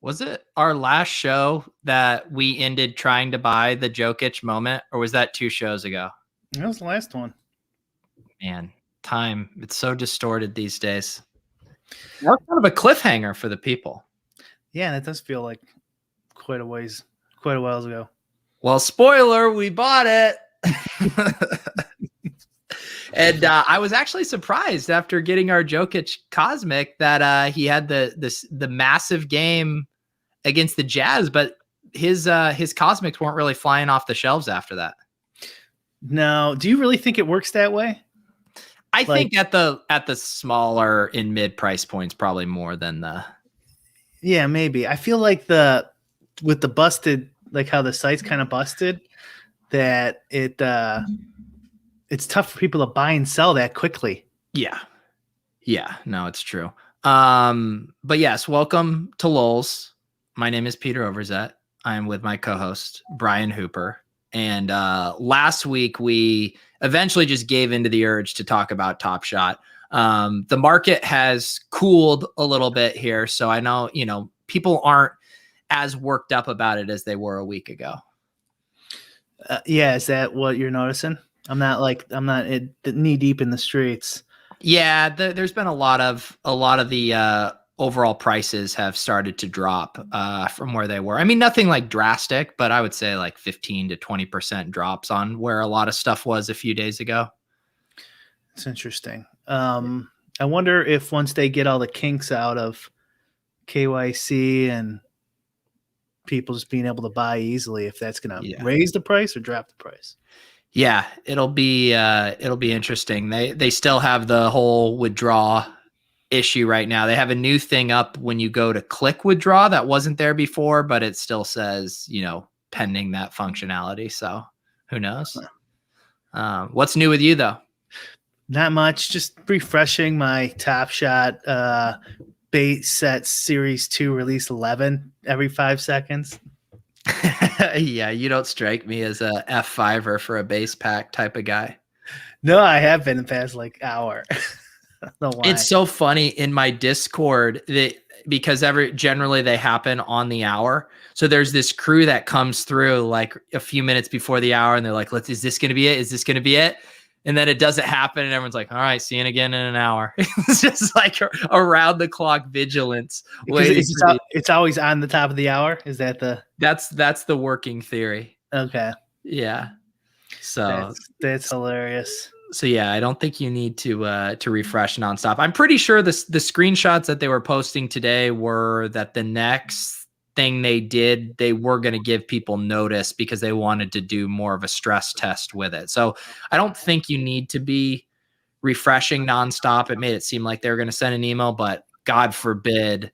Was it our last show that we ended trying to buy the Jokic moment, or was that 2 shows ago? That was the last one. Man, time. It's so distorted these days. That was kind of a cliffhanger for the people. Yeah, that does feel like quite a while ago. Well, spoiler, we bought it. And I was actually surprised after getting our Jokic Cosmic that he had the massive game against the Jazz, but his Cosmics weren't really flying off the shelves after that. No, do you really think it works that way? I think at the smaller and mid price points, probably more than the. Yeah, maybe. I feel like with the busted, like how the site's kind of busted, that it's tough for people to buy and sell that quickly. Yeah. No, it's true. But yes, welcome to Lolz. My name is Peter Overzet. I'm with my co-host Brian Hooper. And last week we eventually just gave into the urge to talk about Top Shot. The market has cooled a little bit here, so I know people aren't as worked up about it as they were a week ago. Yeah, is that what you're noticing? I'm not knee deep in the streets. Yeah, there's been a lot of the overall prices have started to drop from where they were. I mean, nothing like drastic, but I would say like 15 to 20% drops on where a lot of stuff was a few days ago. It's interesting. I wonder if once they get all the kinks out of KYC and people just being able to buy easily, if that's going to raise the price or drop the price. Yeah, it'll be interesting. They still have the whole withdraw issue right now. They have a new thing up when you go to click withdraw that wasn't there before, but it still says, pending that functionality. So who knows? What's new with you though? Not much. Just refreshing my Top Shot base set Series 2 release 11 every 5 seconds. Yeah, you don't strike me as a F5er for a base pack type of guy. No, I have been the past hour. It's so funny in my Discord because generally they happen on the hour. So there's this crew that comes through like a few minutes before the hour and they're like, is this going to be it? Is this going to be it? And then it doesn't happen and everyone's like, all right, see you again in an hour. It's just like around the clock vigilance. It's always on the top of the hour. Is that that's the working theory. Okay. Yeah. So that's hilarious. So yeah, I don't think you need to refresh nonstop. I'm pretty sure the screenshots that they were posting today were that the next thing they were going to give people notice because they wanted to do more of a stress test with it. So I don't think you need to be refreshing nonstop. It made it seem like they were going to send an email, but God forbid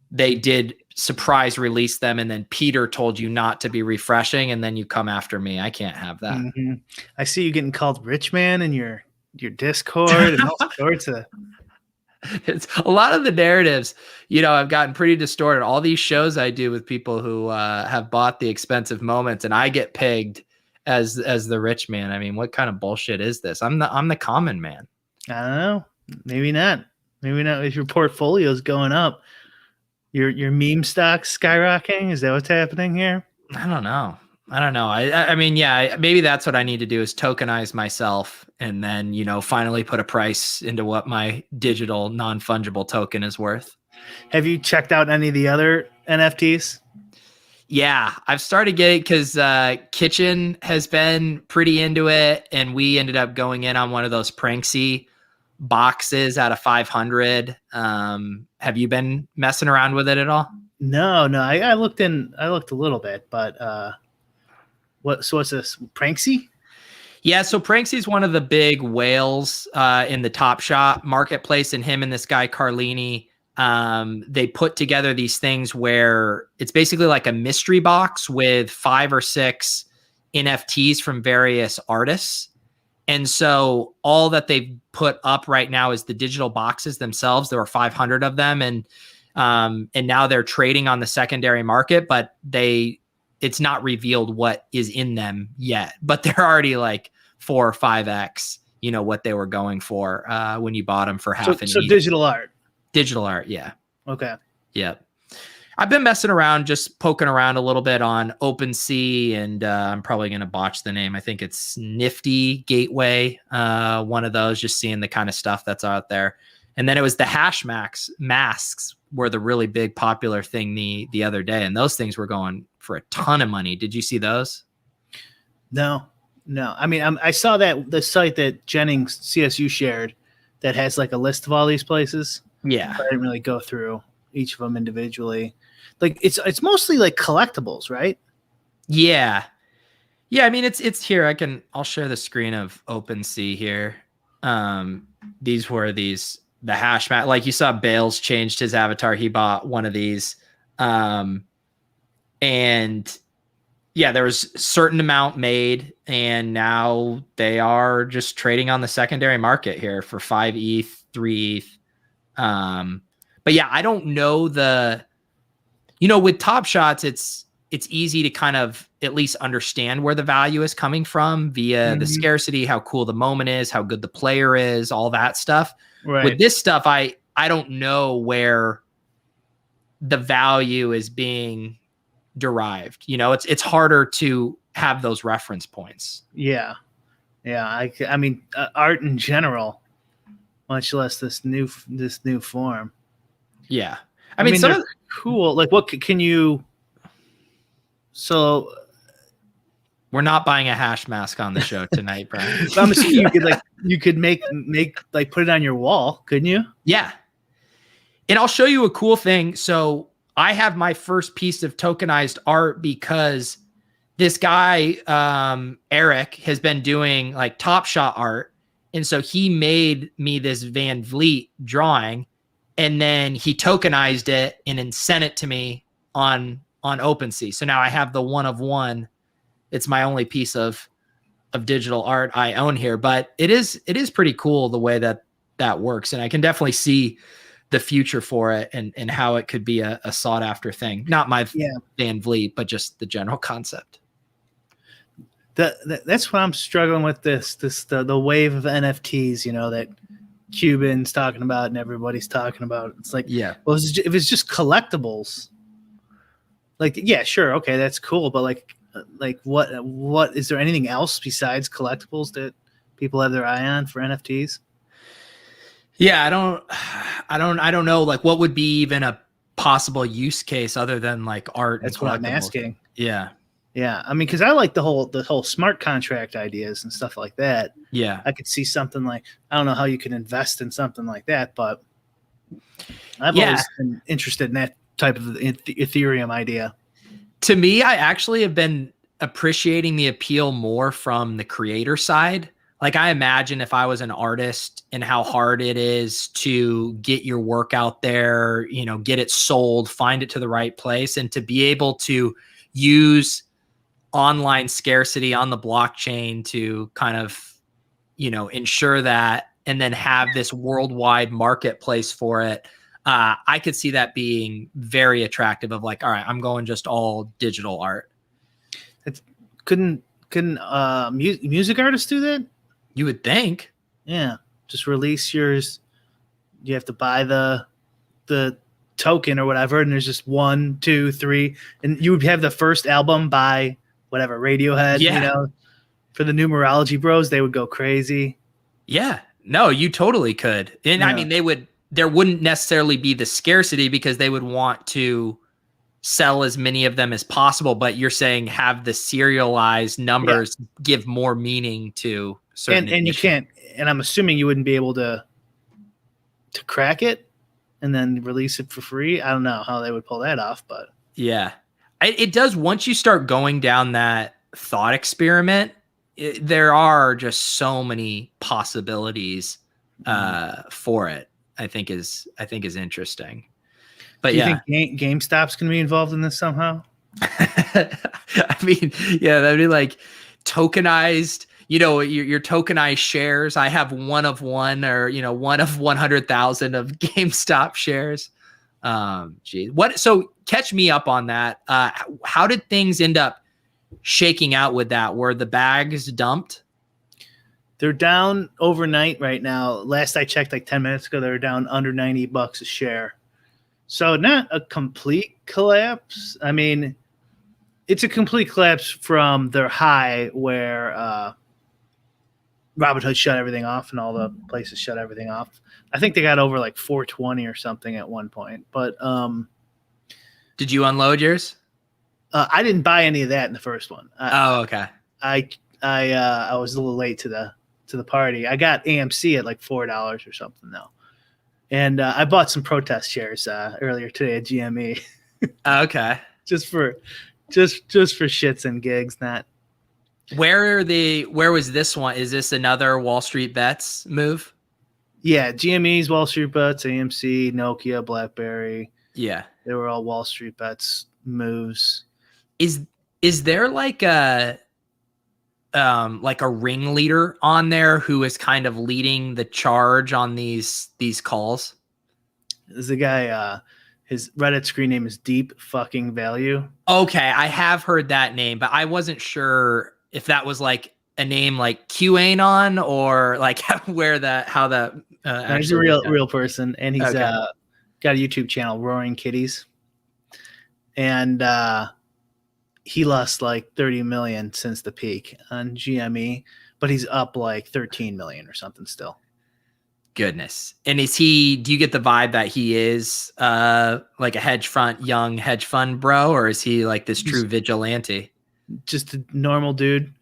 they did surprise release them and then Peter told you not to be refreshing and then you come after me. I can't have that. Mm-hmm. I see you getting called rich man in your Discord and all sorts of. It's a lot of the narratives, I've gotten pretty distorted. All these shows I do with people who have bought the expensive moments and I get pegged as the rich man. I mean, what kind of bullshit is this? I'm the common man. I don't know. Maybe not. If your portfolio is going up. Your meme stock's skyrocketing? Is that what's happening here? I don't know. I mean, yeah, maybe that's what I need to do is tokenize myself and then, finally put a price into what my digital non-fungible token is worth. Have you checked out any of the other NFTs? Yeah, I've started getting because Kitchen has been pretty into it. And we ended up going in on one of those Pranksy boxes out of 500. Have you been messing around with it at all? No. I looked a little bit, but what's this? Pranksy? Yeah, so Pranksy's one of the big whales in the Top Shot marketplace, and him and this guy Carlini, they put together these things where it's basically like a mystery box with 5 or 6 NFTs from various artists. And so all that they've put up right now is the digital boxes themselves. There were 500 of them, and now they're trading on the secondary market, but it's not revealed what is in them yet, but they're already like 4 or 5x, what they were going for when you bought them for half an So ETH. digital art. Digital art, yeah. Okay. Yeah. I've been messing around, just poking around a little bit on OpenSea, and I'm probably going to botch the name. I think it's Nifty Gateway, one of those, just seeing the kind of stuff that's out there. And then it was the hash masks were the really big popular thing the other day, and those things were going for a ton of money. Did you see those? No. I mean, I saw that the site that Jennings CSU shared that has like a list of all these places. Yeah. I didn't really go through each of them individually. Like it's mostly like collectibles, right? Yeah. Yeah, I mean it's here. I'll share the screen of OpenSea here. These were the hash map. Like you saw Bales changed his avatar. He bought one of these. And yeah, there was a certain amount made, and now they are just trading on the secondary market here for 5 ETH, 3 ETH. But yeah, I don't know with Top Shots, it's easy to kind of at least understand where the value is coming from via the scarcity, how cool the moment is, how good the player is, all that stuff. Right. With this stuff, I don't know where the value is being derived. It's harder to have those reference points. Yeah. I mean, art in general, much less this new form. Yeah. I mean some cool. Like, what can you? So we're not buying a hash mask on the show tonight, Brian. I'm assuming you could make like put it on your wall, couldn't you? Yeah. And I'll show you a cool thing. So I have my first piece of tokenized art because this guy, Eric, has been doing like Top Shot art. And so he made me this Van Vliet drawing, and then he tokenized it and then sent it to me on OpenSea. So now I have the one of one. It's my only piece of digital art I own here, but it is pretty cool the way that works. And I can definitely see the future for it and how it could be a sought after thing. Not my Van Vliet, but just the general concept. That's what I'm struggling with the wave of NFTs, that Cuban's talking about and everybody's talking about. It's like, well, if it's just collectibles, like, yeah, sure. Okay. That's cool. But like what is there anything else besides collectibles that people have their eye on for NFTs? Yeah. I don't know. Like what would be even a possible use case other than like art? That's what I'm asking. Yeah. Yeah, I mean, because I like the whole smart contract ideas and stuff like that. Yeah, I could see something like, I don't know how you can invest in something like that, but I've always been interested in that type of Ethereum idea. To me, I actually have been appreciating the appeal more from the creator side. Like I imagine if I was an artist and how hard it is to get your work out there, get it sold, find it to the right place, and to be able to use online scarcity on the blockchain to kind of, ensure that, and then have this worldwide marketplace for it. I could see that being very attractive of like, all right, I'm going just all digital art. Couldn't music artists do that? You would think. Yeah. Just release yours. You have to buy the token or whatever. And there's just 1, 2, 3. And you would have the first album by whatever, Radiohead, for the numerology bros, they would go crazy. Yeah, no, you totally could. And I mean, there wouldn't necessarily be the scarcity because they would want to sell as many of them as possible. But you're saying have the serialized numbers give more meaning to certain. And you can't, and I'm assuming you wouldn't be able to crack it and then release it for free. I don't know how they would pull that off, but yeah. It does, once you start going down that thought experiment, there are just so many possibilities for it. I think is interesting. But do you think GameStop's going to be involved in this somehow? I mean, yeah, that'd be like tokenized, your tokenized shares. I have one of one, or, one of 100,000 of GameStop shares. Geez, so catch me up on that. How did things end up shaking out with that? Were the bags dumped? They're down overnight right now. Last I checked, like 10 minutes ago, they were down under $90 a share. So not a complete collapse. I mean, it's a complete collapse from their high where Robinhood shut everything off and all the places shut everything off. I think they got over like 420 or something at one point. But did you unload yours? I didn't buy any of that in the first one. Okay. I was a little late to the party. I got AMC at like $4 or something though, and I bought some protest shares earlier today at GME. Okay. just for shits and gigs. Not. Where was this one? Is this another Wall Street Bets move? Yeah, GME's Wall Street Bets, AMC, Nokia, BlackBerry. Yeah, they were all Wall Street Bets moves. Is there like a ringleader on there who is kind of leading the charge on these calls? There's a guy, his Reddit screen name is Deep Fucking Value. Okay, I have heard that name, but I wasn't sure if that was like a name like QAnon or like how that he's a real person, and he's got a YouTube channel, Roaring Kitties, and he lost like 30 million since the peak on GME, but he's up like 13 million or something still. Goodness. And do you get the vibe that he is like a young hedge fund bro, or is he like this true vigilante? Just a normal dude.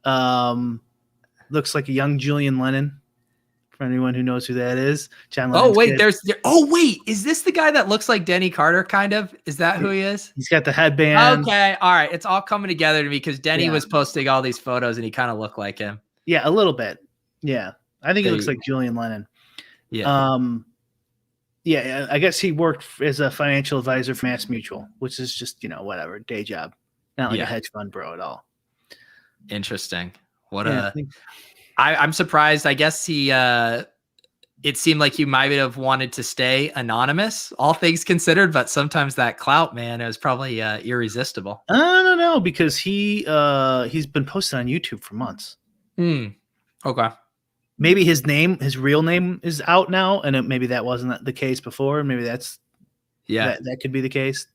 Looks like a young Julian Lennon, for anyone who knows who that is. John Lennon's kid. Is this the guy that looks like Denny Carter kind of? Is that who he is? He's got the headband. Okay, all right. It's all coming together to me because Denny was posting all these photos and he kind of looked like him. Yeah, a little bit. Yeah. I think he looks like Julian Lennon. Yeah. Yeah, I guess he worked as a financial advisor for Mass Mutual, which is just, whatever, day job. Not like a hedge fund bro at all. Interesting. I'm surprised. I guess it seemed like he might have wanted to stay anonymous, all things considered, but sometimes that clout, man, it was probably irresistible. I don't know, because he's been posted on YouTube for months. Okay. Maybe his real name is out now, and maybe that wasn't the case before. Maybe that could be the case.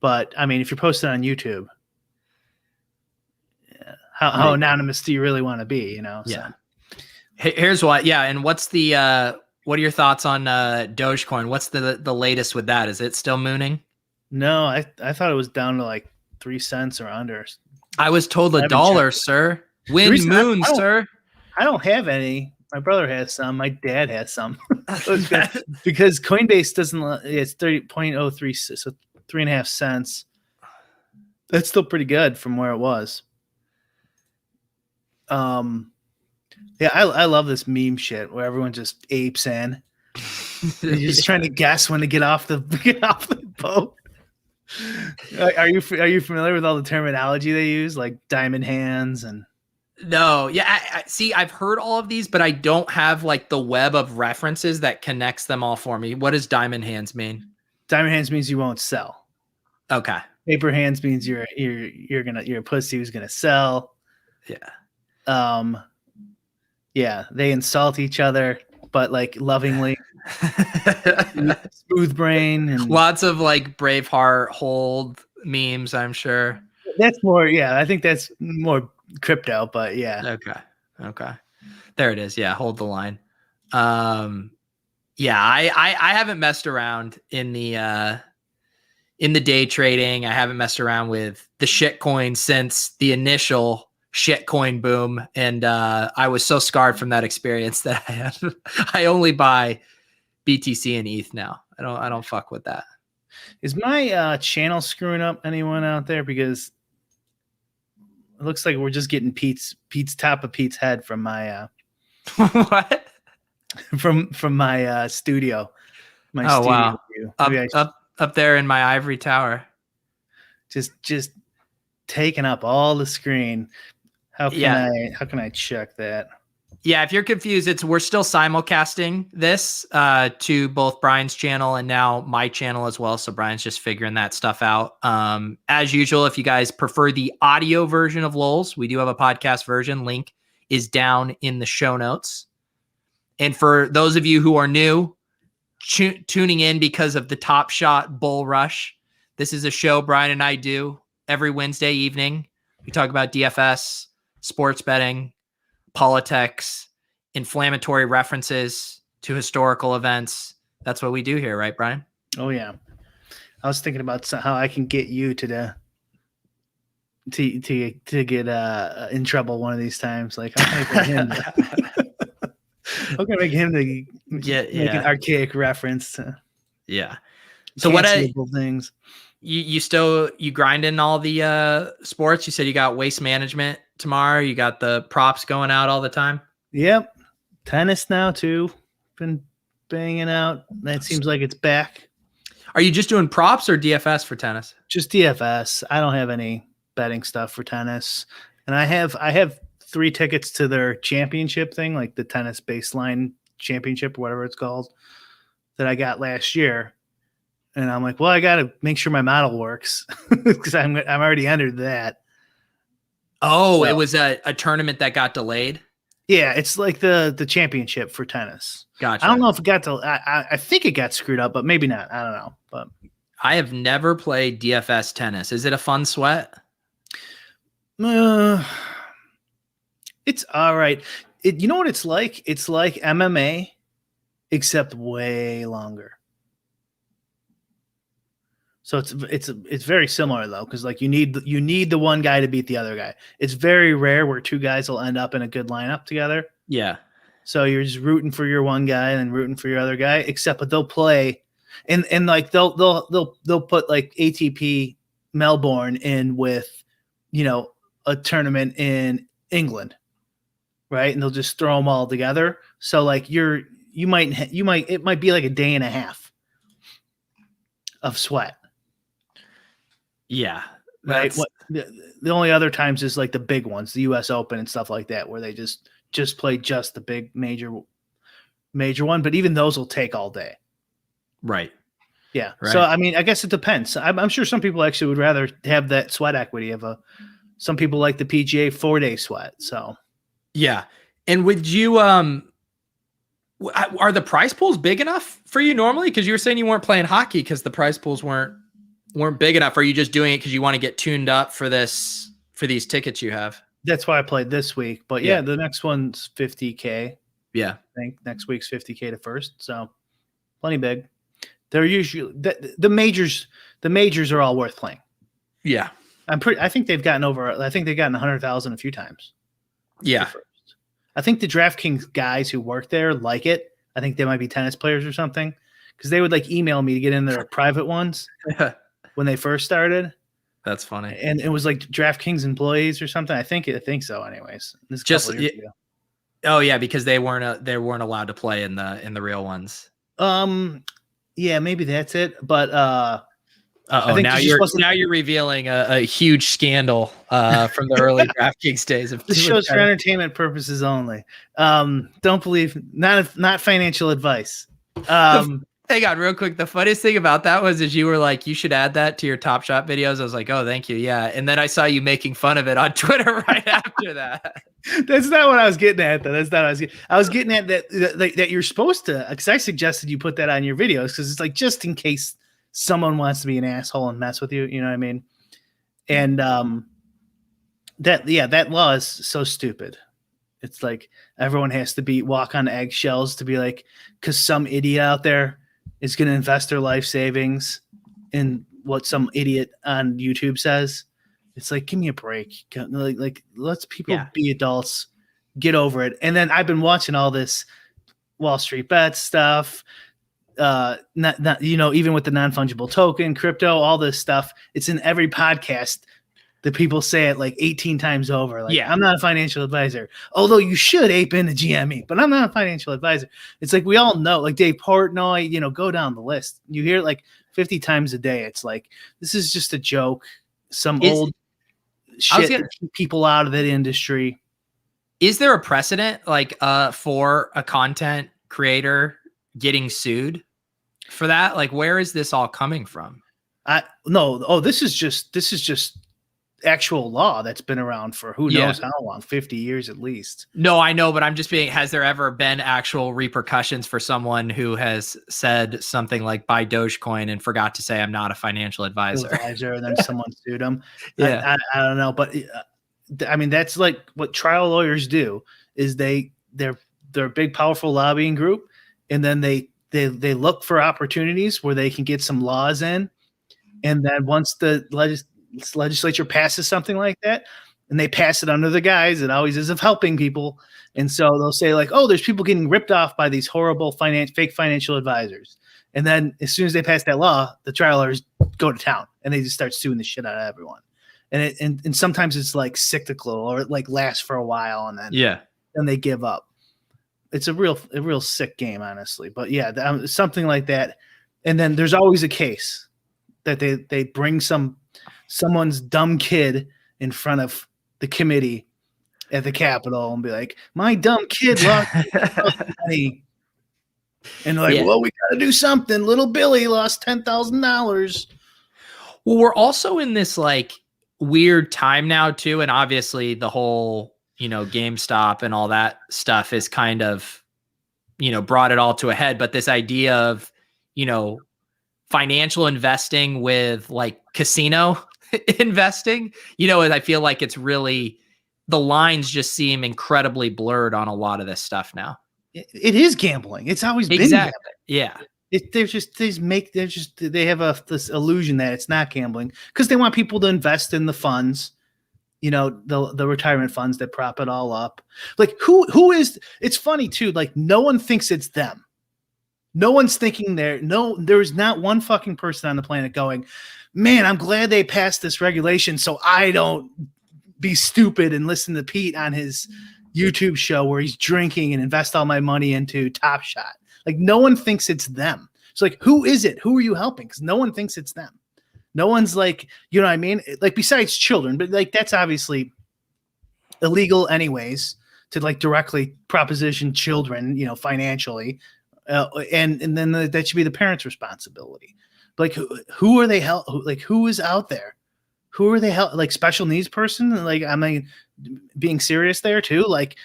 But I mean, if you're posted on YouTube, how anonymous do you really want to be? Yeah. So. Here's what. Yeah, and what's the what are your thoughts on Dogecoin? What's the latest with that? Is it still mooning? No, I thought it was down to like 3 cents or under. I was told $1, sir. Wind moon, sir. I don't have any. My brother has some. My dad has some. Because Coinbase doesn't. It's 30.03, so 3.5 cents. That's still pretty good from where it was. Yeah, I love this meme shit where everyone just apes in. You're just trying to guess when to get off the boat. Are you familiar with all the terminology they use, like diamond hands and? No, yeah, I see. I've heard all of these, but I don't have like the web of references that connects them all for me. What does diamond hands mean? Diamond hands means you won't sell. Okay. Paper hands means you're a pussy who's gonna sell. Yeah. Yeah, they insult each other, but like lovingly. Smooth brain and lots of like Braveheart hold memes, I'm sure. That's more, yeah. I think that's more crypto, but yeah. Okay. There it is. Yeah, hold the line. Yeah, I haven't messed around in the day trading. I haven't messed around with the shitcoin since the initial shitcoin boom, and I was so scarred from that experience that I only buy BTC and ETH now. I don't fuck with that. Is my channel screwing up anyone out there? Because It looks like we're just getting Pete's top of Pete's head from my What? from my studio. My Oh, studio wow. view. Maybe Up there in my ivory tower. just taking up all the screen. How can I check that? Yeah, if you're confused, we're still simulcasting this to both Brian's channel and now my channel as well. So Brian's just figuring that stuff out. As usual, if you guys prefer the audio version of Lolz, we do have a podcast version. Link is down in the show notes. And for those of you who are new, tuning in because of the Top Shot Bull Rush, this is a show Brian and I do every Wednesday evening. We talk about DFS, sports betting, politics, inflammatory references to historical events. That's what we do here, right, Brian? Oh yeah. I was thinking about how I can get you to get in trouble one of these times. Like how can I make him to make an archaic reference to So things. You grind in all the sports. You said you got waste management tomorrow. You got the props going out all the time. Yep. Tennis now too. Been banging out. That seems like it's back. Are you just doing props or DFS for tennis? Just DFS. I don't have any betting stuff for tennis. And I have 3 tickets to their championship thing, like the tennis baseline championship or whatever it's called, that I got last year. And I'm like, well, I got to make sure my model works because I'm already entered that. Oh, so, it was a tournament that got delayed. Yeah, it's like the championship for tennis. Gotcha. I don't know if it got to. I think it got screwed up, but maybe not. I don't know. But I have never played DFS tennis. Is it a fun sweat? It's all right. You know what it's like? It's like MMA, except way longer. So it's very similar though, because like you need the one guy to beat the other guy. It's very rare where 2 guys will end up in a good lineup together. Yeah. So you're just rooting for your one guy and then rooting for your other guy. Except but they'll play, and like they'll put like ATP Melbourne in with, a tournament in England, right? And they'll just throw them all together. So like it might be like a day and a half of sweat. Yeah. Right. The only other times is like the big ones, the US Open and stuff like that, where they just play just the big major one. But even those will take all day. Right. Yeah. Right. So, I mean, I guess it depends. I'm sure some people actually would rather have that sweat equity some people like the PGA 4-day sweat. So, yeah. And would you, are the prize pools big enough for you normally? Cause you were saying you weren't playing hockey because the prize pools weren't big enough. Are you just doing it because you want to get tuned up for these tickets you have? That's why I played this week. But yeah, the next one's $50K. Yeah. I think next week's $50K to first. So plenty big. They're usually the majors are all worth playing. Yeah. I think they've gotten 100,000 a few times. Yeah. I think the DraftKings guys who work there like it. I think they might be tennis players or something, because they would like email me to get in their private ones when they first started. That's funny. And it was like DraftKings employees or something. I think so. Anyways, this just years ago. Oh yeah, because they weren't allowed to play in the real ones. Yeah, maybe that's it. But now you're revealing a huge scandal from the early DraftKings days. This show's for entertainment purposes only. Don't believe, not financial advice. Hang on real quick. The funniest thing about that is you were like, you should add that to your Top Shot videos. I was like, oh, thank you. Yeah. And then I saw you making fun of it on Twitter right after that. That's not what I was getting at, though. That's not what I was getting at that you're supposed to, because I suggested you put that on your videos, because it's like, just in case someone wants to be an asshole and mess with you. You know what I mean? And that law is so stupid. It's like everyone has to walk on eggshells to be like, because some idiot out there is going to invest their life savings in what some idiot on YouTube says. It's like, give me a break. Like let's people be adults, get over it. And then I've been watching all this Wall Street Bet stuff. Not even with the non-fungible token, crypto, all this stuff. It's in every podcast The people say it like 18 times over. Like, Yeah. I'm not a financial advisor. Although you should ape into GME, but I'm not a financial advisor. It's like we all know, like Dave Portnoy, go down the list. You hear it like 50 times a day. It's like, this is just a joke. Some old shit to keep people out of that industry. Is there a precedent like for a content creator getting sued for that? Like, where is this all coming from? No. Oh, this is just actual law that's been around for who knows how long, 50 years at least. No, I know, but I'm just has there ever been actual repercussions for someone who has said something like buy Dogecoin and forgot to say I'm not a financial advisor? And then someone sued them. Yeah. I don't know, but I mean, that's like what trial lawyers do is they're a big, powerful lobbying group. And then they look for opportunities where they can get some laws in. And then once the legislature passes something like that, and they pass it under the guise, it always is of helping people. And so they'll say like, oh, there's people getting ripped off by these horrible fake financial advisors. And then as soon as they pass that law, the trial lawyers go to town and they just start suing the shit out of everyone. And sometimes it's like cyclical or it like lasts for a while and then they give up. It's a real sick game, honestly. But yeah, something like that. And then there's always a case that they bring someone's dumb kid in front of the committee at the Capitol and be like, my dumb kid lost money. And like, well, we got to do something. Little Billy lost $10,000. Well, we're also in this like weird time now too. And obviously the whole, GameStop and all that stuff is kind of, brought it all to a head. But this idea of, financial investing with like casino investing, I feel like it's really, the lines just seem incredibly blurred on a lot of this stuff now. It is gambling. It's always been gambling. Yeah. They have this illusion that it's not gambling because they want people to invest in the funds, the retirement funds that prop it all up. Like who is, it's funny too. Like no one thinks it's them. No one's thinking there's not one fucking person on the planet going, man, I'm glad they passed this regulation so I don't be stupid and listen to Pete on his YouTube show where he's drinking and invest all my money into Top Shot. Like no one thinks it's them. It's like, who is it? Who are you helping? Because no one thinks it's them. No one's like, you know what I mean? Like besides children, but like that's obviously illegal anyways to like directly proposition children, financially. And then that should be the parents' responsibility. Like who are they like who is out there? Who are they like special needs person? Like I mean, being serious there too. Like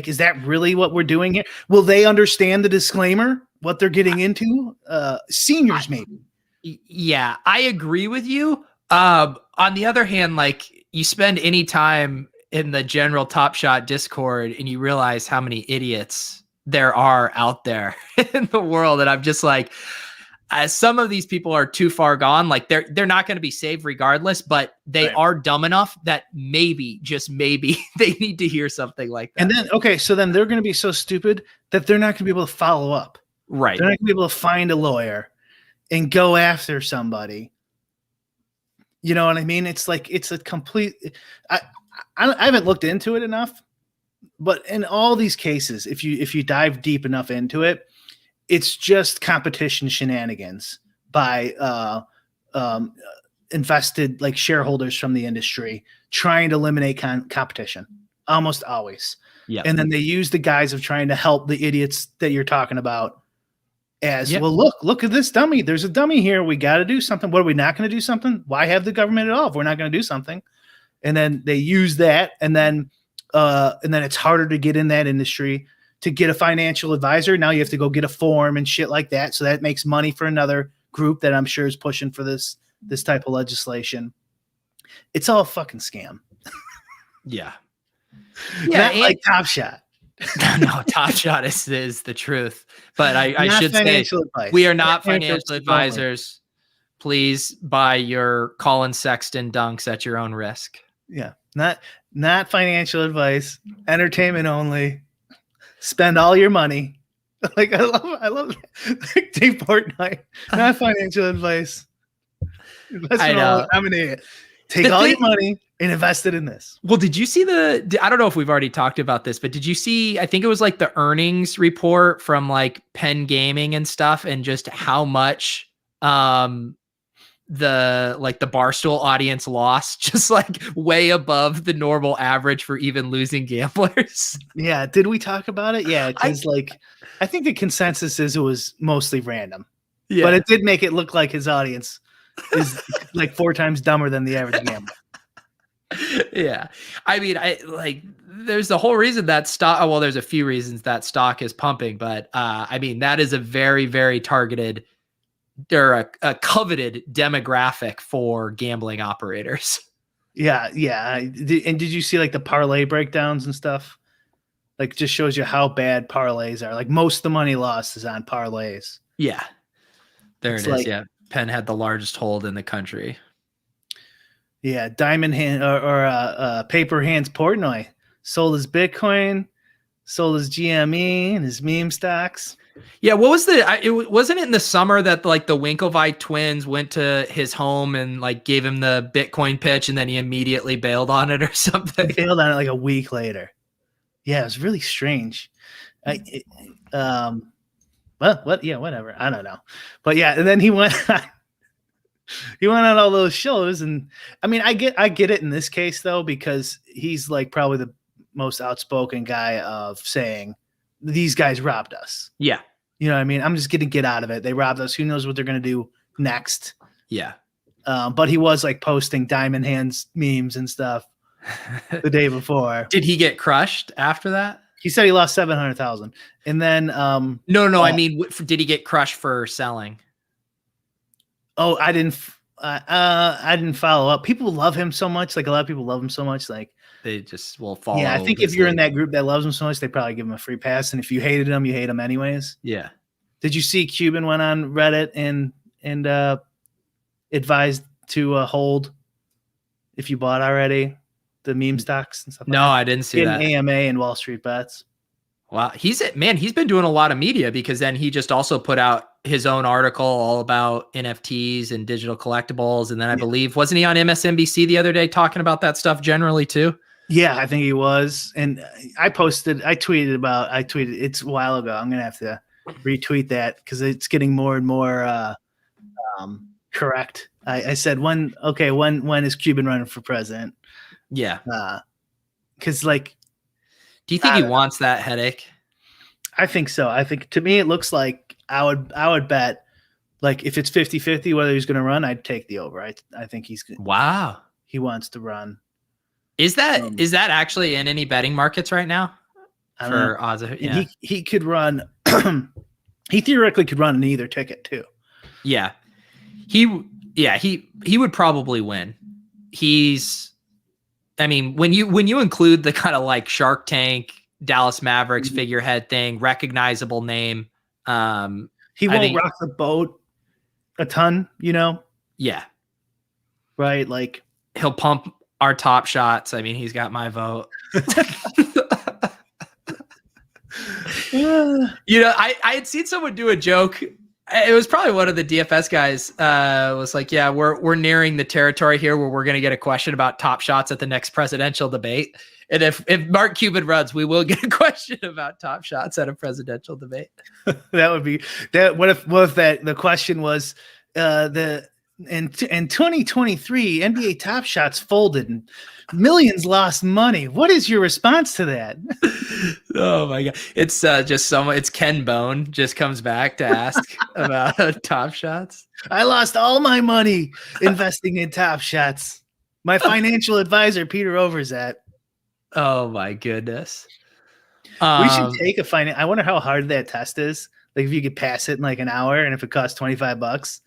is that really what we're doing here? Will they understand the disclaimer? What they're getting into? Seniors maybe. Yeah, I agree with you. On the other hand, like you spend any time in the general Top Shot Discord and you realize how many idiots there are out there in the world. And I'm just like, some of these people are too far gone. Like they're not going to be saved regardless, but they are dumb enough that maybe, just maybe they need to hear something like that. And then, okay. So then they're going to be so stupid that they're not going to be able to follow up. Right. They're not going to be able to find a lawyer and go after somebody. You know what I mean? It's like, it's a complete, I haven't looked into it enough, but in all these cases, if you dive deep enough into it, it's just competition shenanigans by invested like shareholders from the industry trying to eliminate competition almost always. Yeah. And then they use the guise of trying to help the idiots that you're talking about as well. Look at this dummy. There's a dummy here. We got to do something. What are we not going to do something? Why have the government at all if we're not going to do something? And then they use that. And then it's harder to get in that industry to get a financial advisor. Now you have to go get a form and shit like that. So that makes money for another group that I'm sure is pushing for this type of legislation. It's all a fucking scam. Yeah. Not like Top Shot. No, Top Shot is the truth. But I should say advice. We are not financial advisors. Please buy your Colin Sexton dunks at your own risk. Yeah. Not financial advice. Entertainment only. Spend all your money. Like I love like Dave Portnoy. Not financial advice. I know. I'm an idiot. Take all your money and invest it in this. Well, did you see I don't know if we've already talked about this, but did you see, I think it was like the earnings report from like Penn Gaming and stuff, and just how much the Barstool audience lost, just like way above the normal average for even losing gamblers. Yeah. Did we talk about it? Yeah. Because I think the consensus is it was mostly random. Yeah. But it did make it look like his audience is like 4 times dumber than the average gambler. Yeah. I mean, there's the whole reason that stock, well, there's a few reasons that stock is pumping, but I mean, that is a very, very targeted or a coveted demographic for gambling operators. Yeah. Yeah. And did you see like the parlay breakdowns and stuff? Like, just shows you how bad parlays are. Like, most of the money lost is on parlays. Yeah. There it is. Yeah. Penn had the largest hold in the country. Yeah. Diamond Hand or Paper Hands Portnoy sold his Bitcoin, sold his GME and his meme stocks. Yeah, what was wasn't it in the summer that like the Winklevi twins went to his home and like gave him the Bitcoin pitch, and then he immediately bailed on it or something? He bailed on it like a week later. Yeah, it was really strange. Well, what? Yeah, whatever. I don't know, but yeah, and then he went on all those shows, and I mean, I get it in this case though, because he's like probably the most outspoken guy of saying these guys robbed us. Yeah. You know what I mean? I'm just going to get out of it. They robbed us. Who knows what they're going to do next? Yeah. But he was like posting Diamond Hands memes and stuff the day before. Did he get crushed after that? He said he lost 700,000. And then no, I mean, did he get crushed for selling? Oh, I didn't follow up. People love him so much. Like, a lot of people love him so much. Like, they just will follow. Yeah, I think if you're in that group that loves him so much, they probably give him a free pass. And if you hated him, you hate him anyways. Yeah. Did you see Cuban went on Reddit and advised to hold if you bought already the meme stocks and stuff? No, I didn't see that. AMA and Wall Street Bets. Wow, he's been doing a lot of media, because then he just also put out his own article all about NFTs and digital collectibles, and then I believe, wasn't he on MSNBC the other day talking about that stuff generally too? Yeah, I think he was. And I tweeted it's a while ago. I'm gonna have to retweet that because it's getting more and more correct. I said when is Cuban running for president? Yeah. Because like, do you think he wants that headache? I think so. I think, to me, it looks like I would bet, like, if it's 50-50 whether he's going to run, I'd take the over. I think he's good. Wow. He wants to run. Is that actually in any betting markets right now? For odds of, yeah. He could run. He theoretically could run in either ticket too. Yeah. He would probably win. I mean, when you include the kind of like Shark Tank, Dallas Mavericks figurehead thing, recognizable name, he won't rock the boat a ton, you know? Yeah. Right. Like, he'll pump our top shots. I mean, he's got my vote. You know, I had seen someone do a joke. It was probably one of the DFS guys. Was like, yeah, we're nearing the territory here where we're going to get a question about top shots at the next presidential debate. And if Mark Cuban runs, we will get a question about top shots at a presidential debate. That would be that. What if the question was in 2023 NBA Top Shots folded and millions lost money. What is your response to that? Oh my God. It's it's Ken Bone just comes back to ask about Top Shots. I lost all my money investing in Top Shots. My financial advisor, Peter Overzat. Oh my goodness. We should take I wonder how hard that test is. Like, if you could pass it in like an hour, and if it costs $25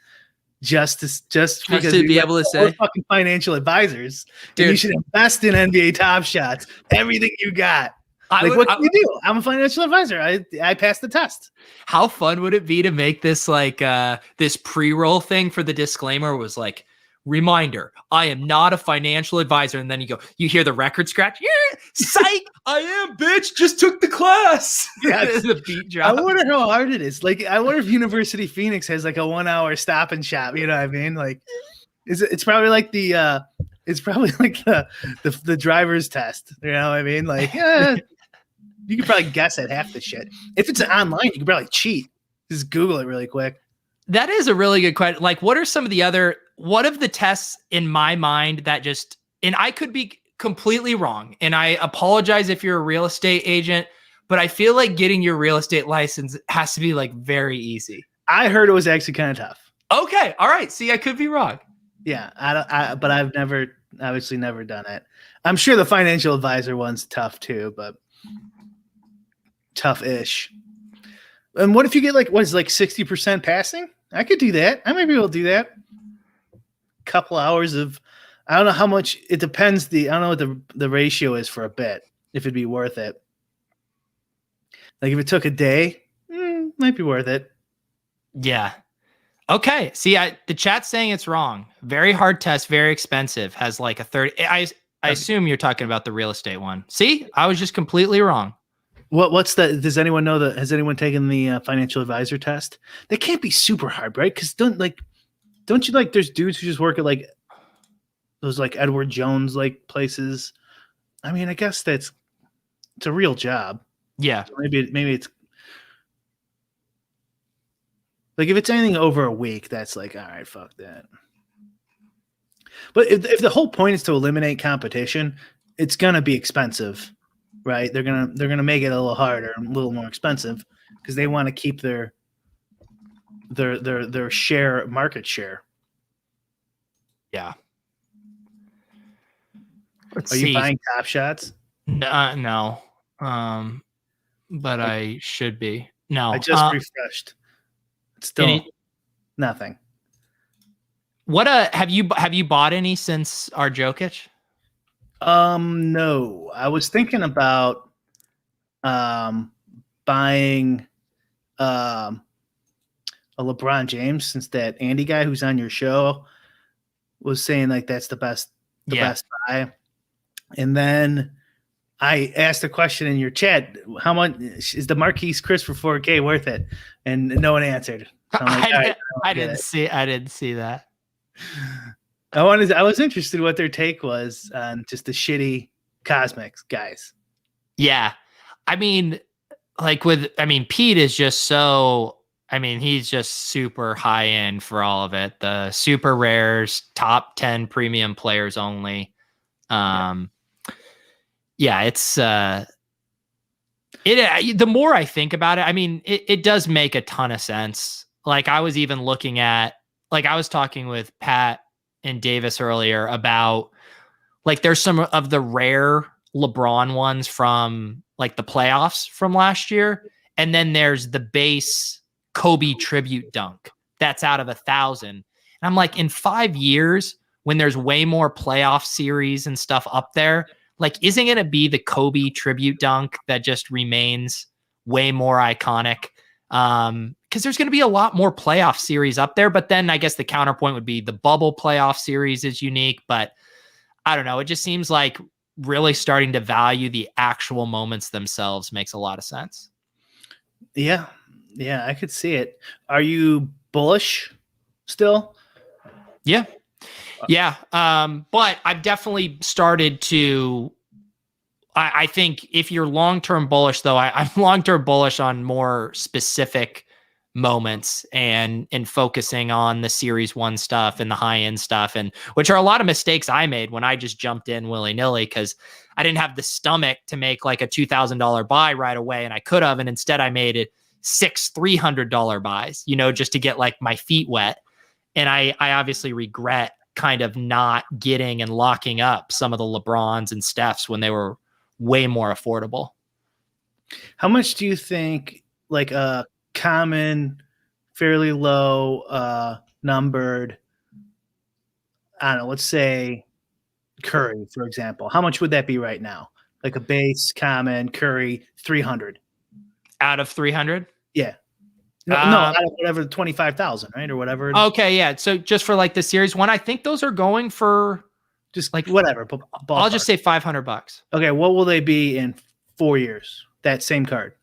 just because to be able to say, we're fucking financial advisors, dude, you should invest in NBA Top Shots. Everything you got. What can you do? I'm a financial advisor. I passed the test. How fun would it be to make this like this pre-roll thing for the disclaimer was like, reminder, I am not a financial advisor. And then you hear the record scratch. Yeah, psych, I am, bitch. Just took the class. Yeah, the beat drop. I wonder how hard it is. Like, I wonder if University Phoenix has like a 1 hour stop and shop. You know what I mean? Like, it's probably like the It's probably like the driver's test. You know what I mean? Like, yeah, you could probably guess at half the shit. If it's online, you could probably cheat. Just Google it really quick. That is a really good question. Like, what are some of the tests in my mind that just, and I could be completely wrong, and I apologize if you're a real estate agent, but I feel like getting your real estate license has to be like very easy. I heard it was actually kind of tough. Okay. All right. See, I could be wrong. Yeah. But I've obviously never done it. I'm sure the financial advisor one's tough too, but tough-ish. And what if you get like 60% passing? I could do that. I might be able to do that. Couple hours of, I don't know how much it depends. I don't know what the ratio is for a bet, if it'd be worth it. Like if it took a day, might be worth it. Yeah. Okay. See, the chat's saying it's wrong. Very hard test, very expensive. Has like a 30. I assume you're talking about the real estate one. See, I was just completely wrong. What's that? Does anyone know that? Has anyone taken the financial advisor test? That can't be super hard, right? Because don't you like? There's dudes who just work at like those like Edward Jones like places. I mean, I guess it's a real job. Yeah. So maybe it's like if it's anything over a week, that's like, all right, fuck that. But if the whole point is to eliminate competition, it's gonna be expensive. Right, they're gonna make it a little harder, a little more expensive, because they want to keep their market share. Yeah. Are you buying Top Shots? No. But I should be. No. I just refreshed. It's still nothing. What have you bought any since our Jokic? No. I was thinking about buying a LeBron James, since that Andy guy who's on your show was saying like that's the best buy. And then I asked a question in your chat, how much is the Marquise Chris for 4K worth it? And no one answered. So I didn't see that. I was interested in what their take was on just the shitty Cosmics guys. Yeah. I mean, Pete is just he's just super high end for all of it. The super rares, top 10 premium players only. It's the more I think about it, I mean, it does make a ton of sense. Like I was even looking at, like I was talking with Pat and Davis earlier about like there's some of the rare LeBron ones from like the playoffs from last year. And then there's the base Kobe tribute dunk that's out of 1,000. And I'm like, in 5 years, when there's way more playoff series and stuff up there, like, isn't it going to be the Kobe tribute dunk that just remains way more iconic? Because there's going to be a lot more playoff series up there. But then I guess the counterpoint would be the bubble playoff series is unique. But I don't know. It just seems like really starting to value the actual moments themselves makes a lot of sense. Yeah, I could see it. Are you bullish still? Yeah. But I've definitely started to. I think if you're long-term bullish, though, I'm long-term bullish on more specific moments and focusing on the series one stuff and the high-end stuff, and which are a lot of mistakes I made when I just jumped in willy-nilly because I didn't have the stomach to make like a $2,000 buy right away, and I could have, and instead I made it 6 $300 buys, just to get like my feet wet. And I obviously regret kind of not getting and locking up some of the LeBrons and Stephs when they were way more affordable. How much do you think like a common, fairly low numbered, I don't know, let's say Curry, for example, how much would that be right now? Like a base common Curry 300 out of 300? Yeah. No, out of whatever, 25,000, right? Or whatever. Okay. Yeah. So just for like the series one, I think those are going for just like whatever. I'll just say $500. Okay. What will they be in 4 years? That same card.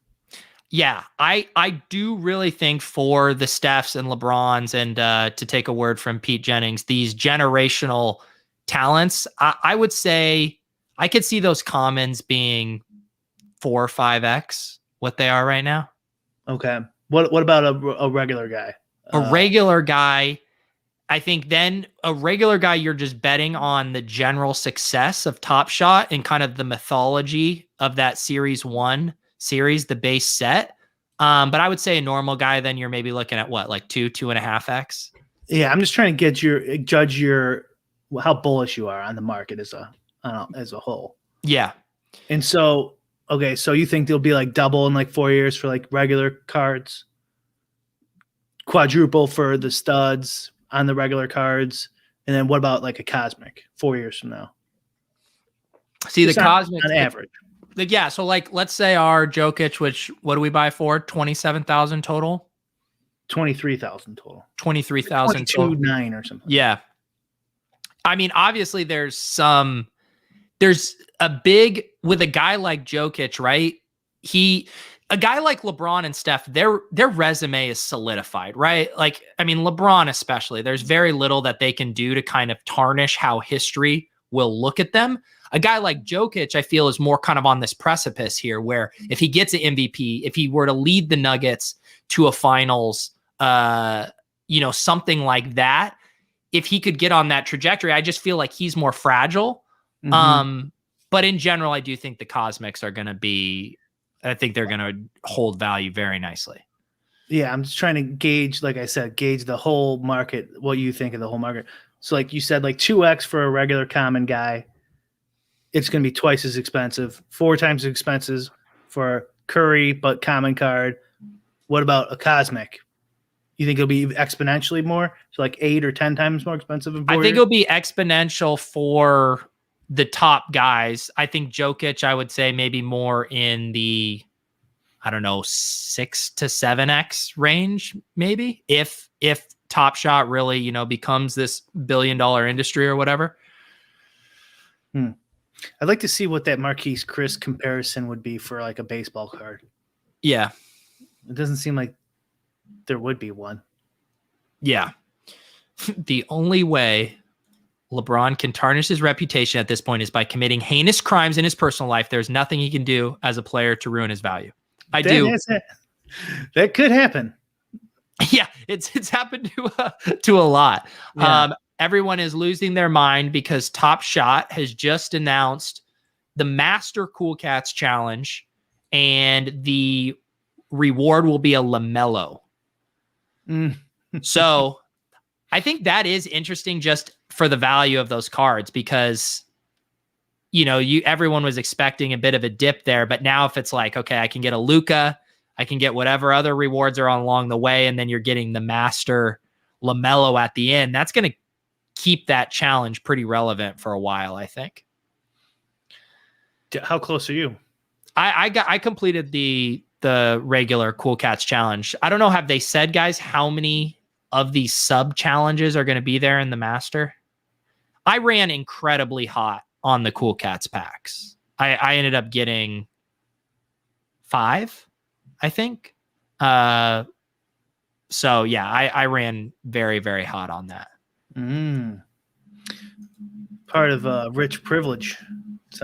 Yeah. I do really think for the Stephs and LeBrons and to take a word from Pete Jennings, these generational talents, I would say I could see those commons being 4 or 5x what they are right now. Okay. What about a regular guy? A regular guy, I think then a regular guy, you're just betting on the general success of Top Shot and kind of the mythology of that series 1 series, the base set. But I would say a normal guy, then you're maybe looking at what, like 2.5x. Yeah, I'm just trying to judge how bullish you are on the market as a whole. Yeah. And so, okay, so you think they'll be like double in like 4 years for like regular cards, quadruple for the studs on the regular cards, and then what about like a cosmic 4 years from now? See, the cosmic on average. Yeah, so like let's say our Jokic, which what do we buy for? 27,000 total. 23,000 total. 23,000 total. 22.9 or something. Yeah. I mean, obviously there's a big with a guy like Jokic, right? A guy like LeBron and Steph, their resume is solidified, right? Like, I mean, LeBron especially, there's very little that they can do to kind of tarnish how history will look at them. A guy like Jokic, I feel, is more kind of on this precipice here, where if he gets an MVP, if he were to lead the Nuggets to a finals, something like that, if he could get on that trajectory, I just feel like he's more fragile. Mm-hmm. But in general, I do think the Cosmics are going to be, I think they're going to hold value very nicely. Yeah, I'm just trying to gauge, like I said, gauge the whole market, what you think of the whole market. So like you said, like 2x for a regular common guy, it's going to be twice as expensive, 4 times as expensive for Curry, but common card. What about a Cosmic? You think it'll be exponentially more? So like 8 or 10 times more expensive? I think it'll be exponential for the top guys. I think Jokic, I would say maybe more in the, I don't know, 6 to 7x range, maybe, if Top Shot really, becomes this $1 billion industry or whatever. I'd like to see what that Marquise Chris comparison would be for like a baseball card. Yeah. It doesn't seem like there would be one. Yeah. The only way LeBron can tarnish his reputation at this point is by committing heinous crimes in his personal life. There's nothing he can do as a player to ruin his value. That could happen. Yeah, it's happened to a lot. Yeah. Everyone is losing their mind because Top Shot has just announced the Master Cool Cats Challenge, and the reward will be a LaMelo. So I think that is interesting just for the value of those cards, because everyone was expecting a bit of a dip there, but now if it's like, okay, I can get a Luka, I can get whatever other rewards are along the way, and then you're getting the Master LaMelo at the end, that's going to keep that challenge pretty relevant for a while, I think. How close are you? I completed the regular Cool Cats challenge. I don't know, have they said, guys, how many of these sub challenges are going to be there in the Master? I ran incredibly hot on the Cool Cats packs. I ended up getting 5, I think. So yeah, I ran very, very hot on that. Part of rich privilege.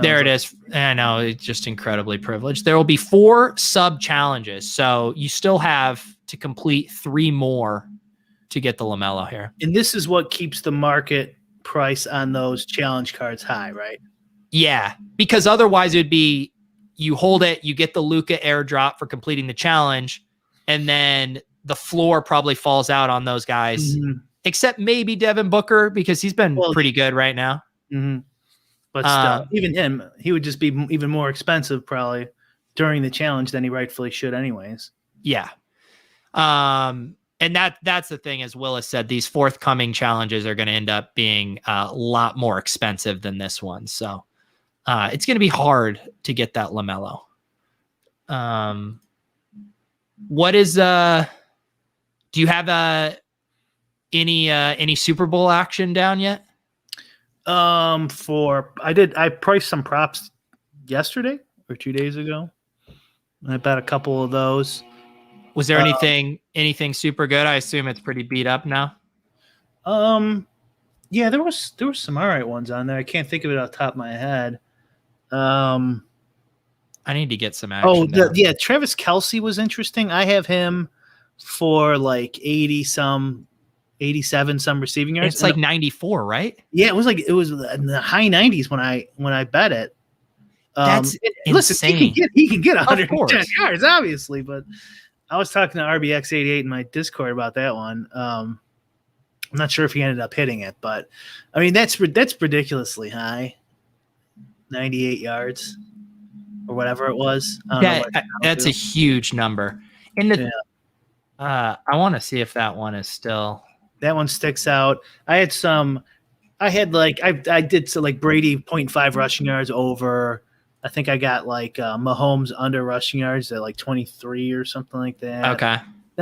There it is. I know, it's just incredibly privileged. There will be 4 sub challenges, so you still have to complete 3 more to get the LaMelo here. And this is what keeps the market price on those challenge cards high, right? Yeah, because otherwise it would be, you hold it, you get the Luka airdrop for completing the challenge, and then the floor probably falls out on those guys. Mm-hmm. Except maybe Devin Booker, because he's been pretty good right now. Mm-hmm. But still, even him, he would just be even more expensive probably during the challenge than he rightfully should anyways. Yeah. And that's the thing, as Willis said, these forthcoming challenges are going to end up being a lot more expensive than this one. So it's going to be hard to get that LaMelo. What is, do you have any Super Bowl action down yet? I priced some props yesterday or 2 days ago. I bet a couple of those. Was there anything super good? I assume it's pretty beat up now. Yeah, there was some all right ones on there. I can't think of it off the top of my head. I need to get some action. Travis Kelce was interesting. I have him for like 87 some receiving yards. It's like 94, right? Yeah, it was in the high 90s when I bet it. That's listen, insane. he can get 110 course. yards, obviously, but I was talking to RBX88 in my Discord about that one. I'm not sure if he ended up hitting it, but I mean that's ridiculously high. 98 yards or whatever it was. That's a huge number. I want to see if that one is still. That one sticks out. I did so like Brady 0.5 rushing yards over. I think I got like Mahomes under rushing yards at like 23 or something like that. Okay.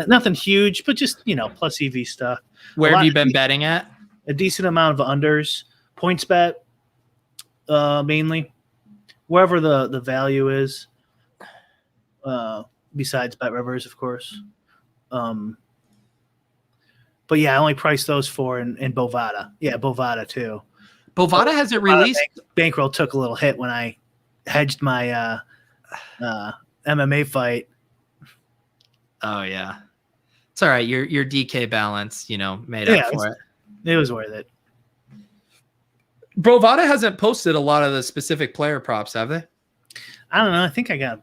Nothing huge, but just, plus EV stuff. Where have you been betting at? A decent amount of unders. Points bet, mainly. Wherever the value is. Besides Bet Rivers, of course. But yeah, I only priced those four in Bovada. Yeah, Bovada too. Bovada hasn't released. Bankroll took a little hit when I hedged my MMA fight. Oh yeah, it's all right. Your DK balance, made up for it. It was worth it. Bovada hasn't posted a lot of the specific player props, have they? I don't know. I think I got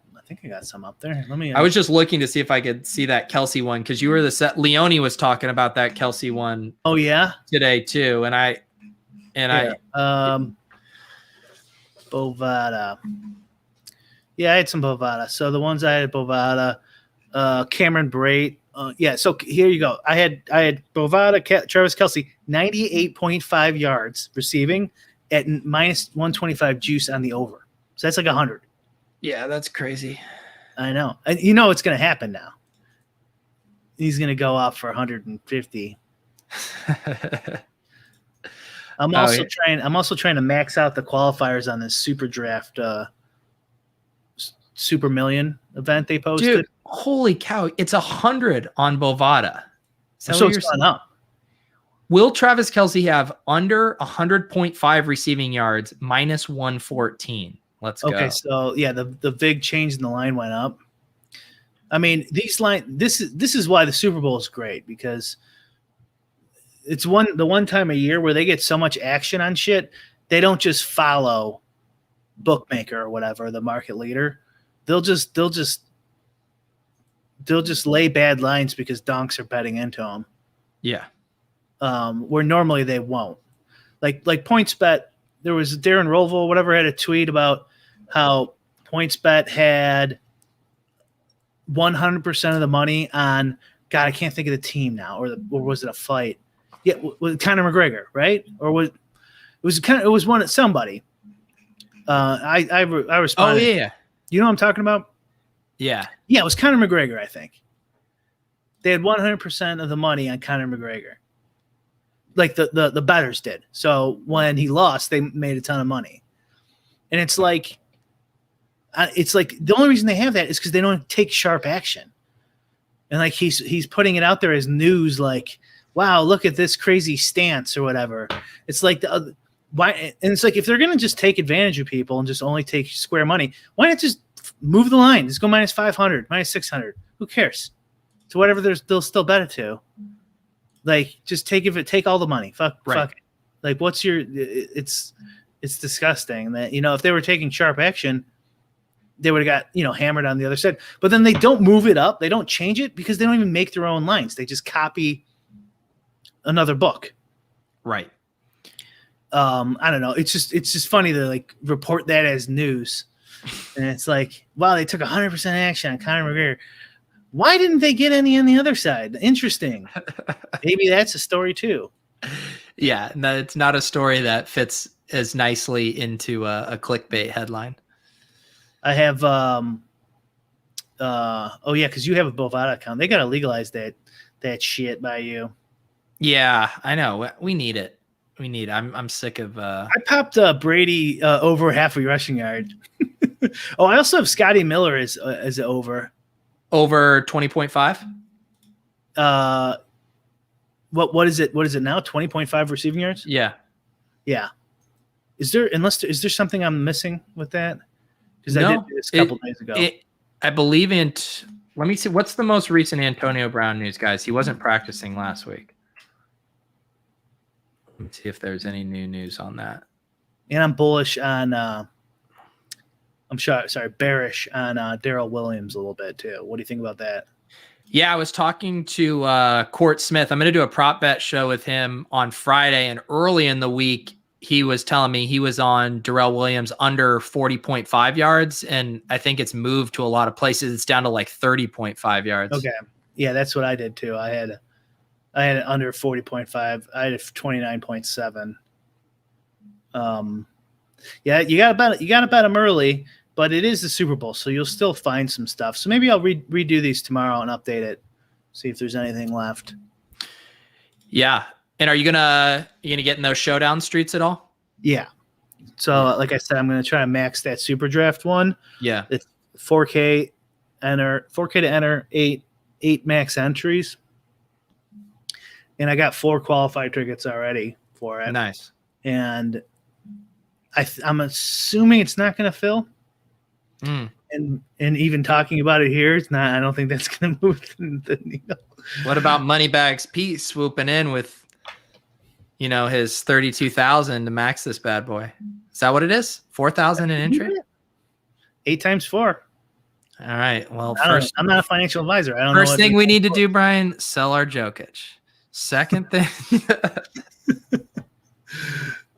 some up there. Let me. I was just looking to see if I could see that Kelce one because you were the set. Leone was talking about that Kelce one. Oh yeah, today too, and I Bovada. Yeah, I had some Bovada. So the ones I had Bovada, Cameron Brate. So here you go. I had Bovada, Travis Kelce, 98.5 yards receiving at minus 125 juice on the over. So that's like 100. Yeah, that's crazy. I know. And it's going to happen now. He's going to go off for 150. I'm also trying to max out the qualifiers on this super draft Super Million event they posted. Dude, holy cow. It's 100 on Bovada. So it's gone up. Will Travis Kelce have under 100.5 receiving yards minus 114? Let's go. Okay, so yeah, the big change in the line went up. I mean, this is why the Super Bowl is great, because it's the one time a year where they get so much action on shit. They don't just follow bookmaker or whatever, the market leader. They'll just lay bad lines because donks are betting into them. Yeah. Where normally they won't. Like points bet. There was Darren Rolvo, whatever, had a tweet about how PointsBet had 100% of the money on, God, I can't think of the team now, or was it a fight? Yeah, with Conor McGregor, right? Or it was one at somebody. I responded. Oh yeah, you know what I'm talking about? Yeah, it was Conor McGregor. I think they had 100% of the money on Conor McGregor. Like the bettors did. So when he lost, they made a ton of money. And it's like the only reason they have that is because they don't take sharp action. And like he's putting it out there as news, like, wow, look at this crazy stance or whatever. It's like why? And it's like, if they're gonna just take advantage of people and just only take square money, why not just move the line? Just go minus 500, minus 600. Who cares? To whatever they'll still bet it to. Like, just take all the money. Fuck it. Like, what's your? It's disgusting that, if they were taking sharp action, they would have got hammered on the other side. But then they don't move it up. They don't change it because they don't even make their own lines. They just copy another book. Right. I don't know. It's just funny to like report that as news, and it's like, wow, they took 100% action on Conor McGregor. Why didn't they get any on the other side? Interesting. Maybe that's a story too. Yeah, no, it's not a story that fits as nicely into a clickbait headline. I have, because you have a Bovada account. They got to legalize that shit by you. Yeah, I know. We need it. I'm sick of. I popped Brady over half a rushing yard. Oh, I also have Scotty Miller as over. Over 20.5? What is it? What is it now? 20.5 receiving yards? Yeah. Yeah. Is there something I'm missing with that? Because I No, did this a couple days ago. I believe in. Let me see. What's the most recent Antonio Brown news, guys? He wasn't practicing last week. Let me see if there's any new news on that. And I'm bullish on. Bearish on Darrell Williams a little bit too. What do you think about that? Yeah, I was talking to Cort Smith. I'm going to do a prop bet show with him on Friday, and early in the week, he was telling me he was on Darrell Williams under 40.5 yards, and I think it's moved to a lot of places. It's down to like 30.5 yards. Okay, yeah, that's what I did too. I had it under 40.5. I had it 29.7. Yeah, you got to bet him early. But it is the Super Bowl, so you'll still find some stuff. So maybe I'll redo these tomorrow and update it, see if there's anything left. Yeah. And are you gonna get in those showdown streets at all? Yeah. So like I said, I'm gonna try to max that super draft one. Yeah. It's 4K to enter, eight max entries. And I got 4 qualified tickets already for it. Nice. And I'm assuming it's not gonna fill. And even talking about it here, it's not. I don't think that's going to move the needle. What about Moneybags Pete swooping in with, his 32,000 to max this bad boy? Is that what it is? 4,000 in entry? 8 times 4. All right. Well, I'm not a financial advisor. I don't know. First thing we need to do, Brian, sell our Jokic. Second thing.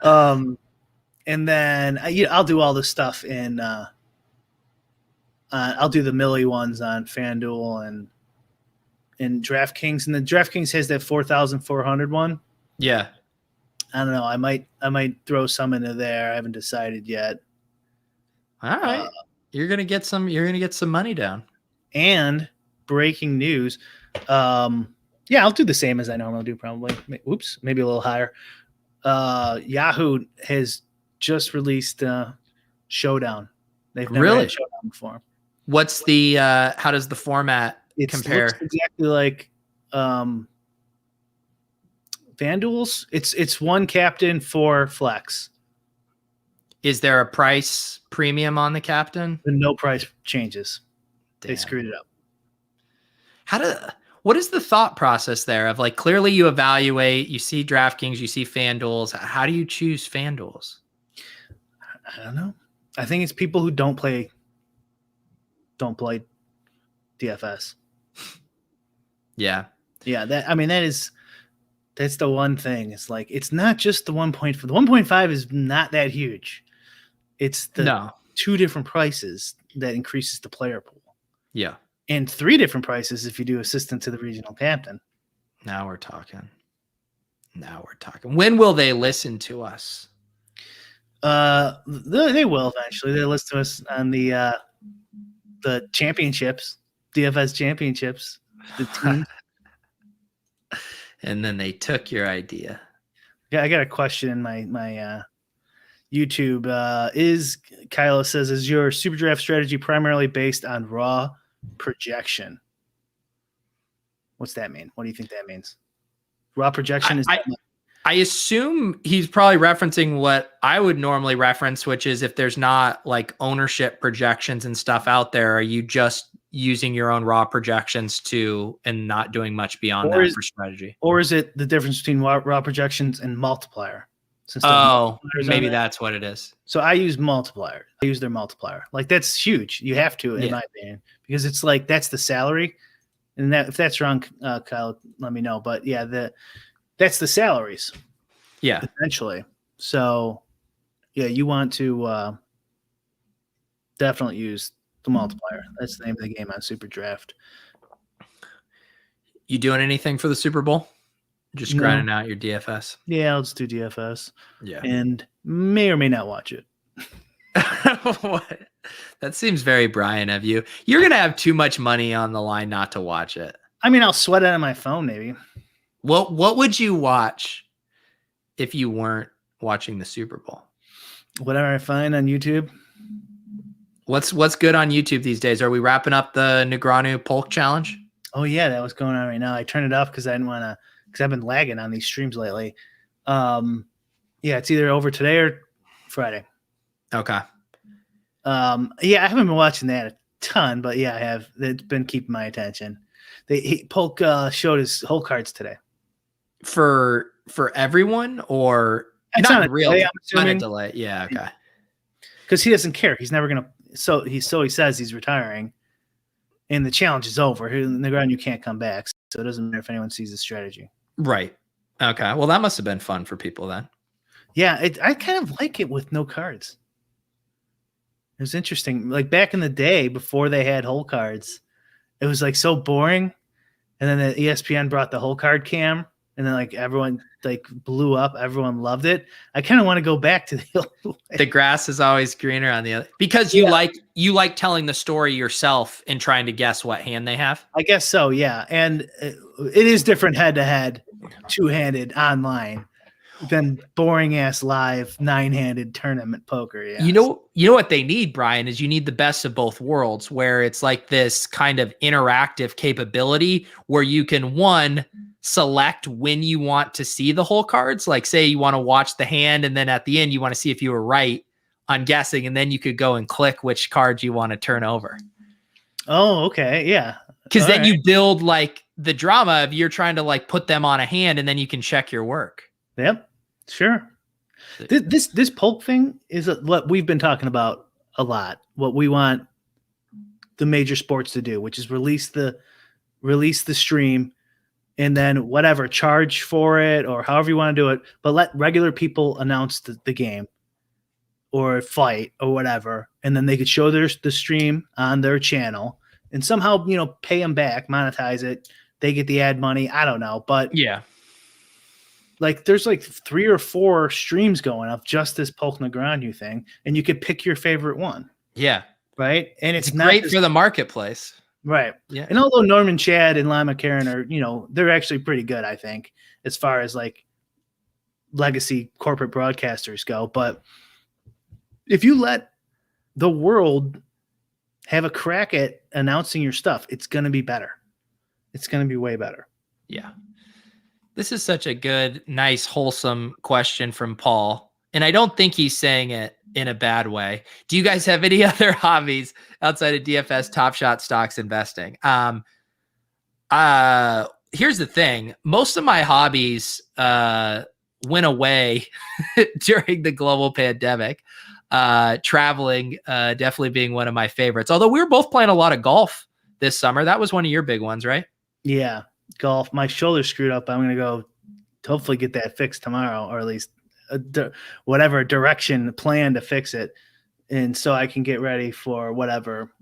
And then I'll do all this stuff in. I'll do the Millie ones on FanDuel and DraftKings, and the DraftKings has that 4,400 one. Yeah, I don't know. I might throw some into there. I haven't decided yet. All right, you're gonna get some. You're gonna get some money down. And breaking news. Yeah, I'll do the same as I normally do. Probably. Oops, maybe a little higher. Yahoo has just released Showdown. They've never had Showdown before. What's the how does the format compare? Looks exactly like FanDuel's. It's one captain for flex. Is there a price premium on the captain? No price changes. Damn. They screwed it up. What is the thought process there of like, clearly you evaluate, you see DraftKings, you see FanDuel's. How do you choose FanDuel's? I don't know. I think it's people who don't play DFS. Yeah. Yeah. That's the one thing. It's like, it's not just the 1.5. The 1.5 is not that huge. It's the 2 different prices that increases the player pool. Yeah. And 3 different prices if you do assistant to the regional captain. Now we're talking. When will they listen to us? They will eventually. They listen to us on the championships, DFS championships. The team. And then they took your idea. Yeah, I got a question in my YouTube. Kylo says, is your super draft strategy primarily based on raw projection? What's that mean? What do you think that means? Raw projection is. I assume he's probably referencing what I would normally reference, which is if there's not like ownership projections and stuff out there, are you just using your own raw projections and not doing much beyond that for strategy? Or is it the difference between raw projections and multiplier? Maybe that's what it is. So I use multiplier. I use their multiplier. Like, that's huge. You have to, in my opinion, because it's like, that's the salary. And that, if that's wrong, Kyle, let me know. But yeah, that's the salaries. Yeah. Essentially. So yeah, you want to definitely use the multiplier. That's the name of the game on Super Draft. You doing anything for the Super Bowl? Just grinding out your DFS? Yeah, I'll just do DFS. Yeah. And may or may not watch it. What? That seems very Brian of you. You're going to have too much money on the line not to watch it. I mean, I'll sweat it on my phone maybe. What would you watch if you weren't watching the Super Bowl? Whatever I find on YouTube. What's good on YouTube these days? Are we wrapping up the Negreanu Polk Challenge? Oh yeah, that was going on right now. I turned it off because I didn't want to because I've been lagging on these streams lately. Yeah, it's either over today or Friday. Okay. Yeah, I haven't been watching that a ton, but yeah, I have. It's been keeping my attention. Polk showed his whole cards today for everyone, or it's not on real delay, I'm on a assuming. delay. Yeah, okay. Because he doesn't care. He's never gonna. So he says he's retiring, and the challenge is over. In the ground, you can't come back. So it doesn't matter if anyone sees the strategy. Right. Okay. Well, that must have been fun for people then. Yeah, I kind of like it with no cards. It was interesting. Like back in the day, before they had whole cards, it was like so boring. And then the ESPN brought the whole card cam, and then like everyone like blew up. Everyone loved it. I kind of want to go back to the old way. The grass is always greener on the other, because you like telling the story yourself and trying to guess what hand they have. I guess so. Yeah, and it is different head to head, two-handed online than boring ass live 9-handed tournament poker. Yeah. You know what they need, Brian, is you need the best of both worlds, where it's like this kind of interactive capability where you can select when you want to see the whole cards. Like say you want to watch the hand, and then at the end you want to see if you were right on guessing, and then you could go and click which cards you want to turn over. Oh, okay. Yeah. Because then you build like the drama of you're trying to like put them on a hand, and then you can check your work. Yep. Sure. This Polk thing is what we've been talking about a lot. What we want the major sports to do, which is release the stream, and then whatever, charge for it or however you want to do it, but let regular people announce the game or fight or whatever, and then they could show the stream on their channel and somehow pay them back, monetize it. They get the ad money. I don't know, but yeah. Like there's like 3 or 4 streams going up just this Polk Negreanu thing, and you could pick your favorite one. Yeah. Right. And it's not great for the marketplace. Right. Yeah. And although Norman Chad and Lima Karen are, they're actually pretty good, I think, as far as like legacy corporate broadcasters go. But if you let the world have a crack at announcing your stuff, it's going to be better. It's going to be way better. Yeah. This is such a good, nice, wholesome question from Paul. And I don't think he's saying it in a bad way. Do you guys have any other hobbies outside of DFS, Top Shot, stocks, investing? Here's the thing. Most of my hobbies went away during the global pandemic. Traveling definitely being one of my favorites. Although we were both playing a lot of golf this summer. That was one of your big ones, right? Yeah. Golf. My shoulder's screwed up. I'm going to go hopefully get that fixed tomorrow, or at least whatever direction plan to fix it. And so I can get ready for whatever,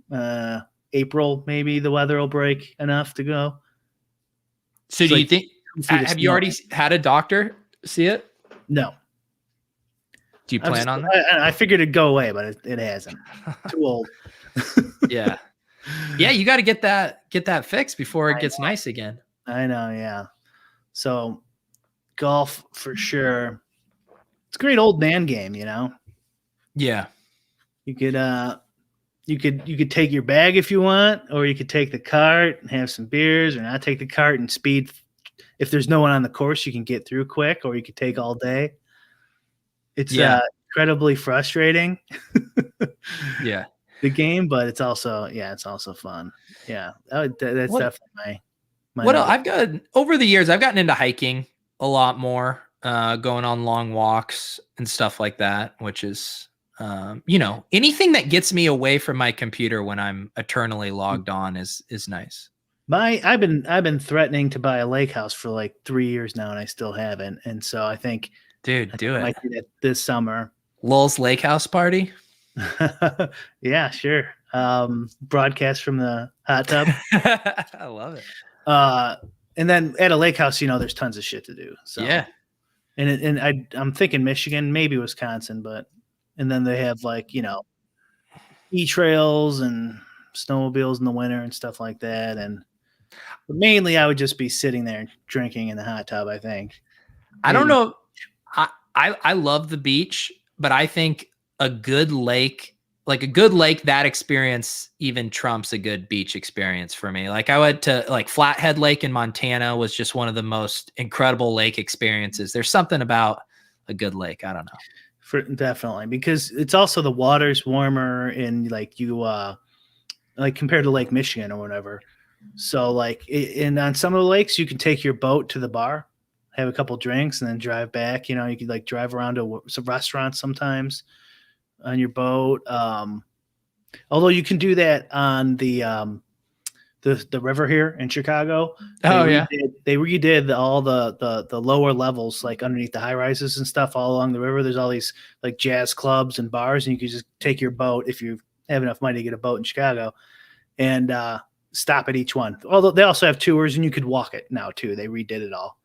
April, maybe the weather will break enough to go. So do you think, have you already had a doctor see it? No. Do you plan on that? I figured it'd go away, but it hasn't. Too old. Yeah. Yeah. You got to get that fixed before it gets nice again. I know. Yeah. So golf for sure. It's a great old man game, Yeah. You could take your bag if you want, or you could take the cart and have some beers, or not take the cart and speed. If there's no one on the course, you can get through quick, or you could take all day. It's incredibly frustrating. Yeah. The game, but it's also fun. Yeah. That's definitely my what I've got over the years, I've gotten into hiking a lot more, going on long walks and stuff like that, which is, anything that gets me away from my computer when I'm eternally logged on is nice. I've been threatening to buy a lake house for like 3 years now, and I still haven't. And so I think, dude, do it. I might do that this summer. Lolz Lake House party. Yeah, sure. Broadcast from the hot tub. I love it. And then at a lake house, there's tons of shit to do. So yeah. And I'm thinking Michigan, maybe Wisconsin, and then they have like, e-trails and snowmobiles in the winter and stuff like that. But mainly I would just be sitting there drinking in the hot tub, I think. I don't know. I love the beach, but I think a good lake, like a good lake, that experience even trumps a good beach experience for me. Like I went to like Flathead Lake in Montana was just one of the most incredible lake experiences. There's something about a good lake. I don't know. Definitely, because it's also the water's warmer and like like compared to Lake Michigan or whatever. So like, and on some of the lakes, you can take your boat to the bar, have a couple drinks, and then drive back. You know, you could like drive around to some restaurants sometimes on your boat. Although you can do that on the river here in Chicago. They redid all the lower levels, like underneath the high rises and stuff, all along the river. There's all these like jazz clubs and bars, and you can just take your boat if you have enough money to get a boat in Chicago, and stop at each one. Although they also have tours, and you could walk it now too. They redid it all.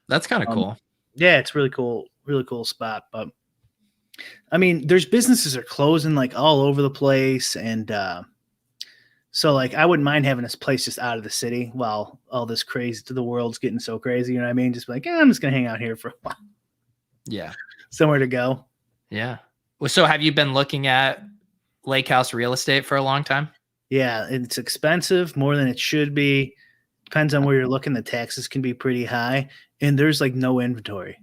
That's kind of cool. Yeah, it's really cool spot. But I mean, there's businesses are closing like all over the place, and so like I wouldn't mind having this place just out of the city while all this crazy to the world's getting so crazy. You know what I mean? Just like, I'm just gonna hang out here for a while. Yeah, somewhere to go. Yeah. Well, so have you been looking at lake house real estate for a long time? Yeah, it's expensive, more than it should be. Depends on where you're looking. The taxes can be pretty high, and there's like no inventory,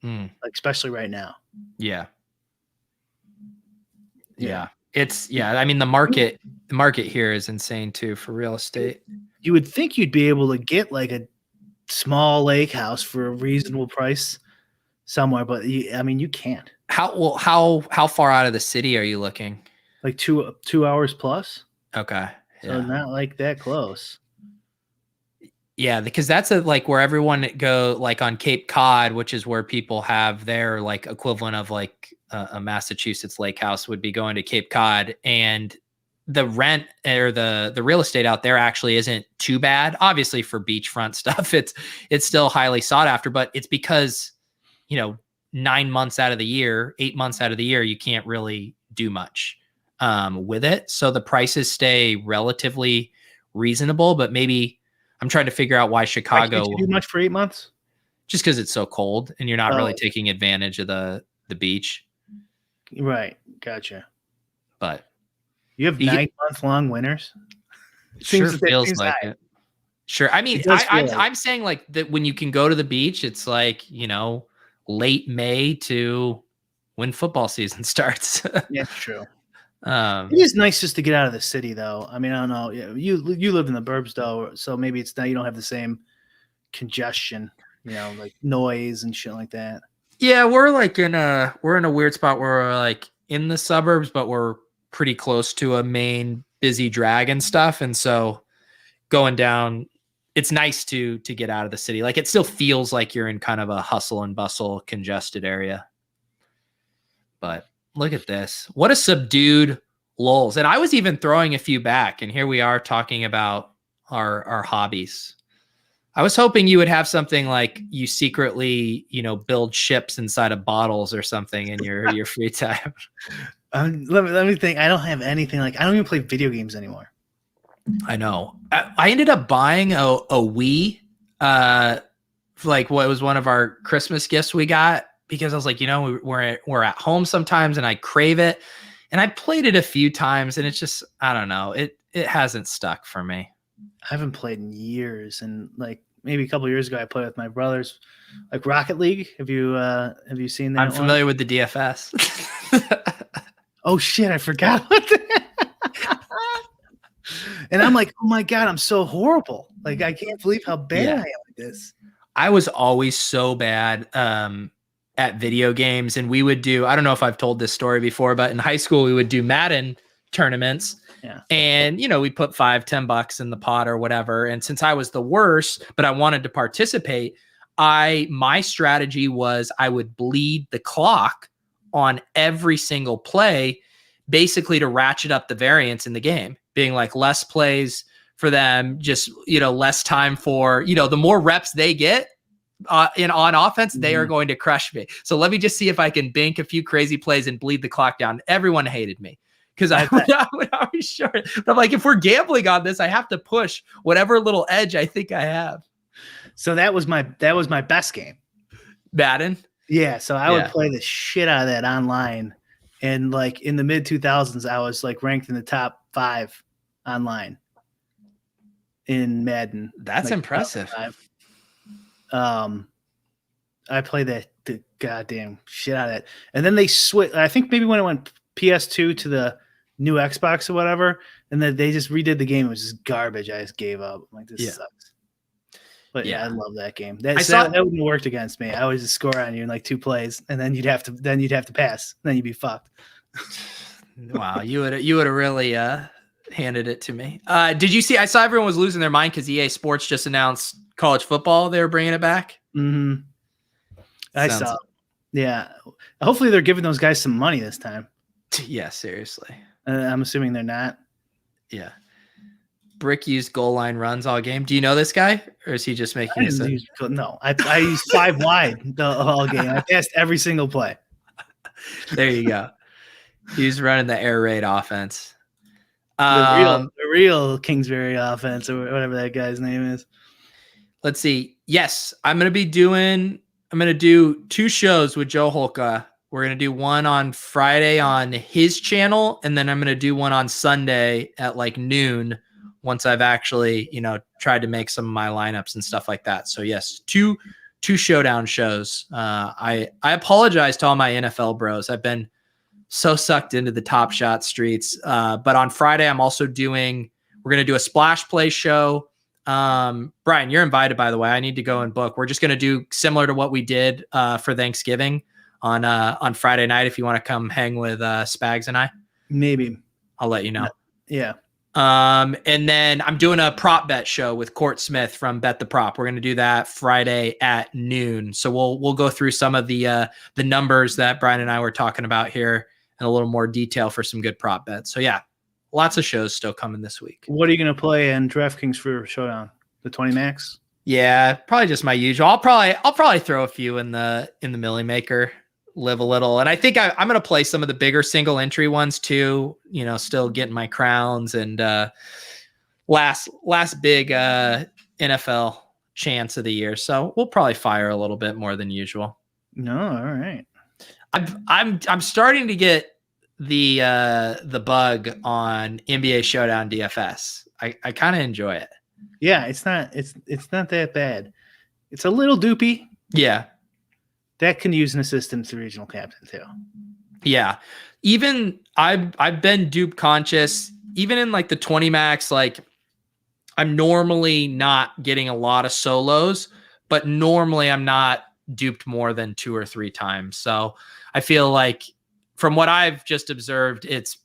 like especially right now. Yeah. It's I mean, the market here is insane too for real estate. You would think you'd be able to get like a small lake house for a reasonable price somewhere, but I mean, you can't. How far out of the city are you looking? Like 2 hours plus. Okay. So not like that close. Yeah, because that's like where everyone go, like on Cape Cod, which is where people have their like equivalent of like a Massachusetts lake house would be going to Cape Cod, and the rent or the real estate out there actually isn't too bad. Obviously for beachfront stuff, it's still highly sought after, but it's because, 9 months out of the year, 8 months out of the year, you can't really do much with it. So the prices stay relatively reasonable, but maybe I'm trying to figure out why Chicago can't you do much for 8 months. Just because it's so cold and you're not really taking advantage of the beach. Right. Gotcha. But you have 9 month long winters. Sure feels like it. Sure. I mean, I'm saying like that when you can go to the beach, it's like, late May to when football season starts. Yeah, true. It is nice just to get out of the city, though. I mean, I don't know. You live in the burbs, though, so maybe it's not. You don't have the same congestion, like noise and shit like that. Yeah, we're in a weird spot where we're like in the suburbs, but we're pretty close to a main busy drag and stuff, and so going down, it's nice to get out of the city. Like it still feels like you're in kind of a hustle and bustle, congested area, but. Look at this. What a subdued Lolz. And I was even throwing a few back, and here we are talking about our hobbies. I was hoping you would have something like you secretly, build ships inside of bottles or something in your free time. Let me think. I don't have anything I don't even play video games anymore. I know. I ended up buying a Wii, like what was one of our Christmas gifts we got. Because I was like, we're at home sometimes and I crave it. And I played it a few times and it's just, I don't know. It hasn't stuck for me. I haven't played in years. And like maybe a couple of years ago, I played with my brothers, like Rocket League. Have you seen that? I'm familiar with the DFS. Oh shit. I forgot about that. And I'm like, oh my God, I'm so horrible. Like, I can't believe how bad I am at this. I was always so bad. At video games, and we would do, I don't know if I've told this story before, but in high school we would do Madden tournaments. Yeah. And we put $5-10 in the pot or whatever. And since I was the worst, but I wanted to participate, my strategy was I would bleed the clock on every single play, basically to ratchet up the variance in the game, being like less plays for them, just less time for the more reps they get on offense, they are going to crush me. So let me just see if I can bank a few crazy plays and bleed the clock down. Everyone hated me because I would always short it. But I'm like, if we're gambling on this, I have to push whatever little edge I think I have. So that was my best game. Madden? Yeah. So I would play the shit out of that online And like in the mid 2000s, I was like ranked in the top 5 online in Madden. That's like, impressive. I played the goddamn shit out of it. And then they switched. I think maybe when it went PS2 to the new Xbox or whatever, and then they just redid the game. It was just garbage. I just gave up. I'm like, this sucks. But yeah, I love that game. That wouldn't have worked against me. I would just score on you in like 2 plays, and then you'd have to pass. Then you'd be fucked. Wow, you would have really handed it to me. Did you see? I saw everyone was losing their mind because EA Sports just announced college football. They were bringing it back. Mm-hmm. I saw. Yeah. Hopefully they're giving those guys some money this time. Yeah, seriously. I'm assuming they're not. Yeah. Brick used goal line runs all game. Do you know this guy, or is he just making it? No, I used 5 wide all game. I passed every single play. There you go. He's running the air raid offense. The real Kingsbury offense, or whatever that guy's name is. Let's see. Yes, I'm going to do 2 shows with Joe Holka. We're going to do one on Friday on his channel, and then I'm going to do one on Sunday at like noon once I've actually, tried to make some of my lineups and stuff like that. So yes, two Showdown shows. I apologize to all my NFL bros. I've been so sucked into the Top Shot streets. But on Friday, we're going to do a splash play show. Brian, you're invited, by the way. I need to go and book. We're just going to do similar to what we did for Thanksgiving on Friday night. If you want to come hang with Spags and I, maybe I'll let you know. Yeah. And then I'm doing a prop bet show with Cort Smith from Bet the Prop. We're going to do that Friday at noon. So we'll go through some of the numbers that Brian and I were talking about here in a little more detail for some good prop bets. So yeah, lots of shows still coming this week. What are you going to play in DraftKings for Showdown? The 20 max? Yeah, probably just my usual. I'll probably throw a few in the Millie Maker, live a little. And I think I'm going to play some of the bigger single entry ones too, still getting my crowns and last big NFL chance of the year. So we'll probably fire a little bit more than usual. No, all right. I'm starting to get the bug on NBA Showdown DFS. I kind of enjoy it. Yeah, it's not that bad. It's a little doopy. Yeah. That can use an assistant to regional captain too. Yeah. Even I've been dupe conscious, even in like the 20 max, like I'm normally not getting a lot of solos, but normally I'm not duped more than 2 or 3 times. So I feel like from what I've just observed, it's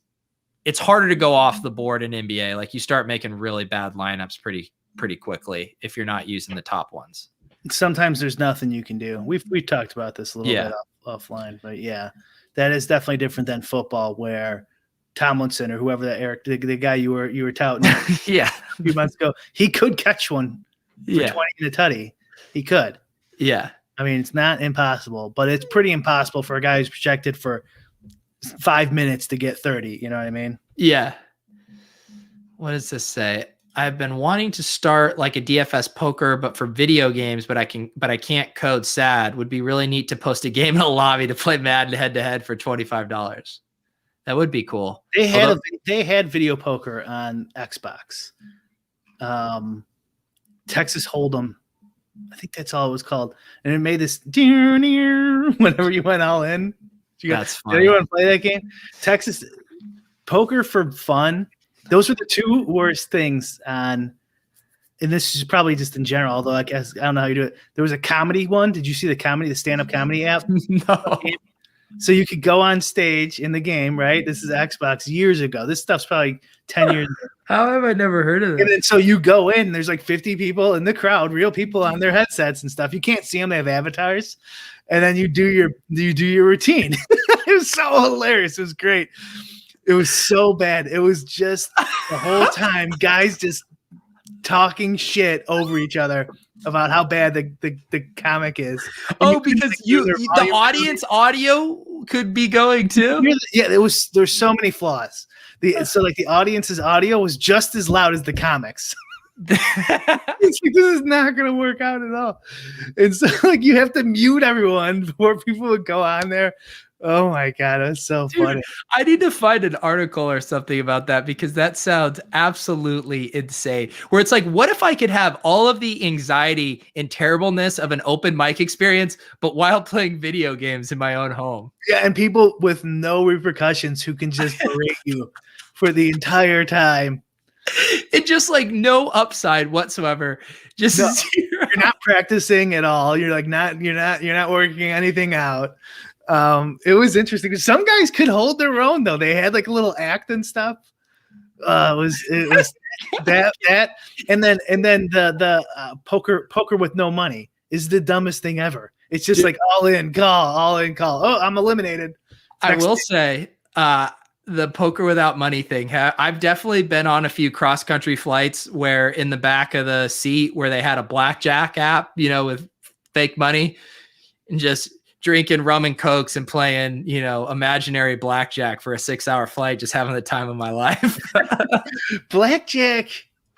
harder to go off the board in NBA. Like you start making really bad lineups pretty quickly if you're not using the top ones. Sometimes there's nothing you can do. We've talked about this a little bit offline, but yeah, that is definitely different than football where Tomlinson or whoever that Eric, the guy you were touting a few months ago, he could catch one for 20 in a tutty. He could. Yeah. I mean, it's not impossible, but it's pretty impossible for a guy who's projected for 5 minutes to get 30. You know what I mean? Yeah. What does this say? I've been wanting to start like a DFS poker, but for video games, but I can't code sad. Would be really neat to post a game in a lobby to play Madden head to head for $25. That would be cool. They had video poker on Xbox. Texas Hold'em. I think that's all it was called. And it made this whenever you went all in. That's funny. Did anyone play that game? Texas poker for fun. Those were the 2 worst things on, and this is probably just in general, although I guess I don't know how you do it. There was a comedy one. Did you see the stand-up comedy app? No. So you could go on stage in the game, right? This is Xbox years ago. This stuff's probably 10 years ago. How have I never heard of that? And then so you go in, there's like 50 people in the crowd, real people on their headsets and stuff. You can't see them, they have avatars. And then you do your routine. It was so hilarious. It was great. It was so bad. It was just the whole time guys just talking shit over each other about how bad the comic is. And because the audience audio could be going too. Yeah, there's so many flaws. So like the audience's audio was just as loud as the comics. It's like, this is not going to work out at all. And so, like, you have to mute everyone before people would go on there. Oh my God, that's so funny. I need to find an article or something about that because that sounds absolutely insane. Where it's like, what if I could have all of the anxiety and terribleness of an open mic experience, but while playing video games in my own home? Yeah, and people with no repercussions who can just berate you for the entire time. It just like no upside whatsoever. Just no, you're not practicing at all. You're like you're not working anything out. It was interesting. Some guys could hold their own though. They had like a little act and stuff. It was that and then the poker with no money is the dumbest thing ever. It's just like all in call. Oh, I'm eliminated. I will say the poker without money thing. I've definitely been on a few cross-country flights where in the back of the seat where they had a blackjack app, with fake money and just drinking rum and cokes and playing, imaginary blackjack for a 6-hour flight, just having the time of my life. Blackjack.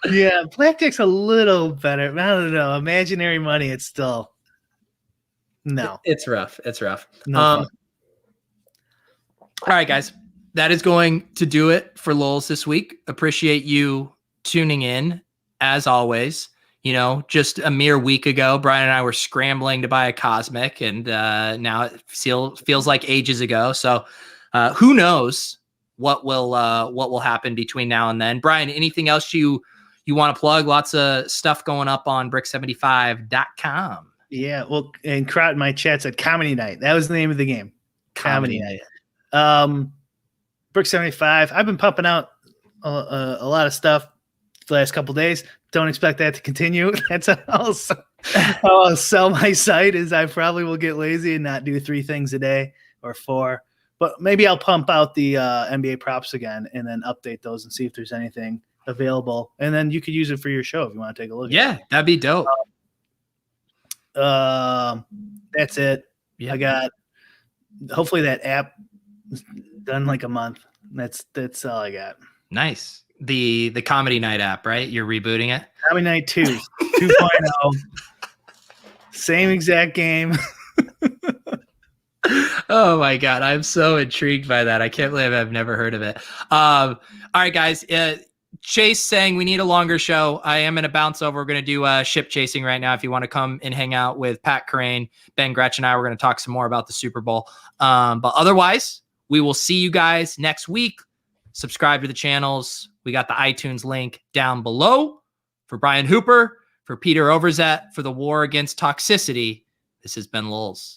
Yeah. Blackjack's a little better. I don't know. Imaginary money. It's still no. It's rough. No all right, guys. That is going to do it for Lolz this week. Appreciate you tuning in as always. Just a mere week ago, Brian and I were scrambling to buy a Cosmic, and now it feels like ages ago. So who knows what will happen between now and then. Brian, anything else you want to plug? Lots of stuff going up on brick75.com. Yeah, well, and Cort in my chat said Comedy Night. That was the name of the game. Comedy Night. Brick 75. I've been pumping out a lot of stuff the last couple of days. Don't expect that to continue. That's how I'll sell my site. Is I probably will get lazy and not do 3 things a day or 4. But maybe I'll pump out the NBA props again and then update those and see if there's anything available. And then you could use it for your show if you want to take a look. Yeah, that'd be dope. That's it. Yeah. I got hopefully that app done like a month. That's all I got. Nice. The Comedy Night app, right? You're rebooting it? Comedy Night 2.0. Same exact game. Oh my God. I'm so intrigued by that. I can't believe I've never heard of it. All right, guys. Chase saying we need a longer show. I am going to bounce over. We're going to do ship chasing right now. If you want to come and hang out with Pat Crane, Ben Gretchen and I, we're going to talk some more about the Super Bowl. But otherwise, we will see you guys next week. Subscribe to the channels. We got the iTunes link down below. For Brian Hooper, for Peter Overzet, for the War Against Toxicity, this has been Lolz.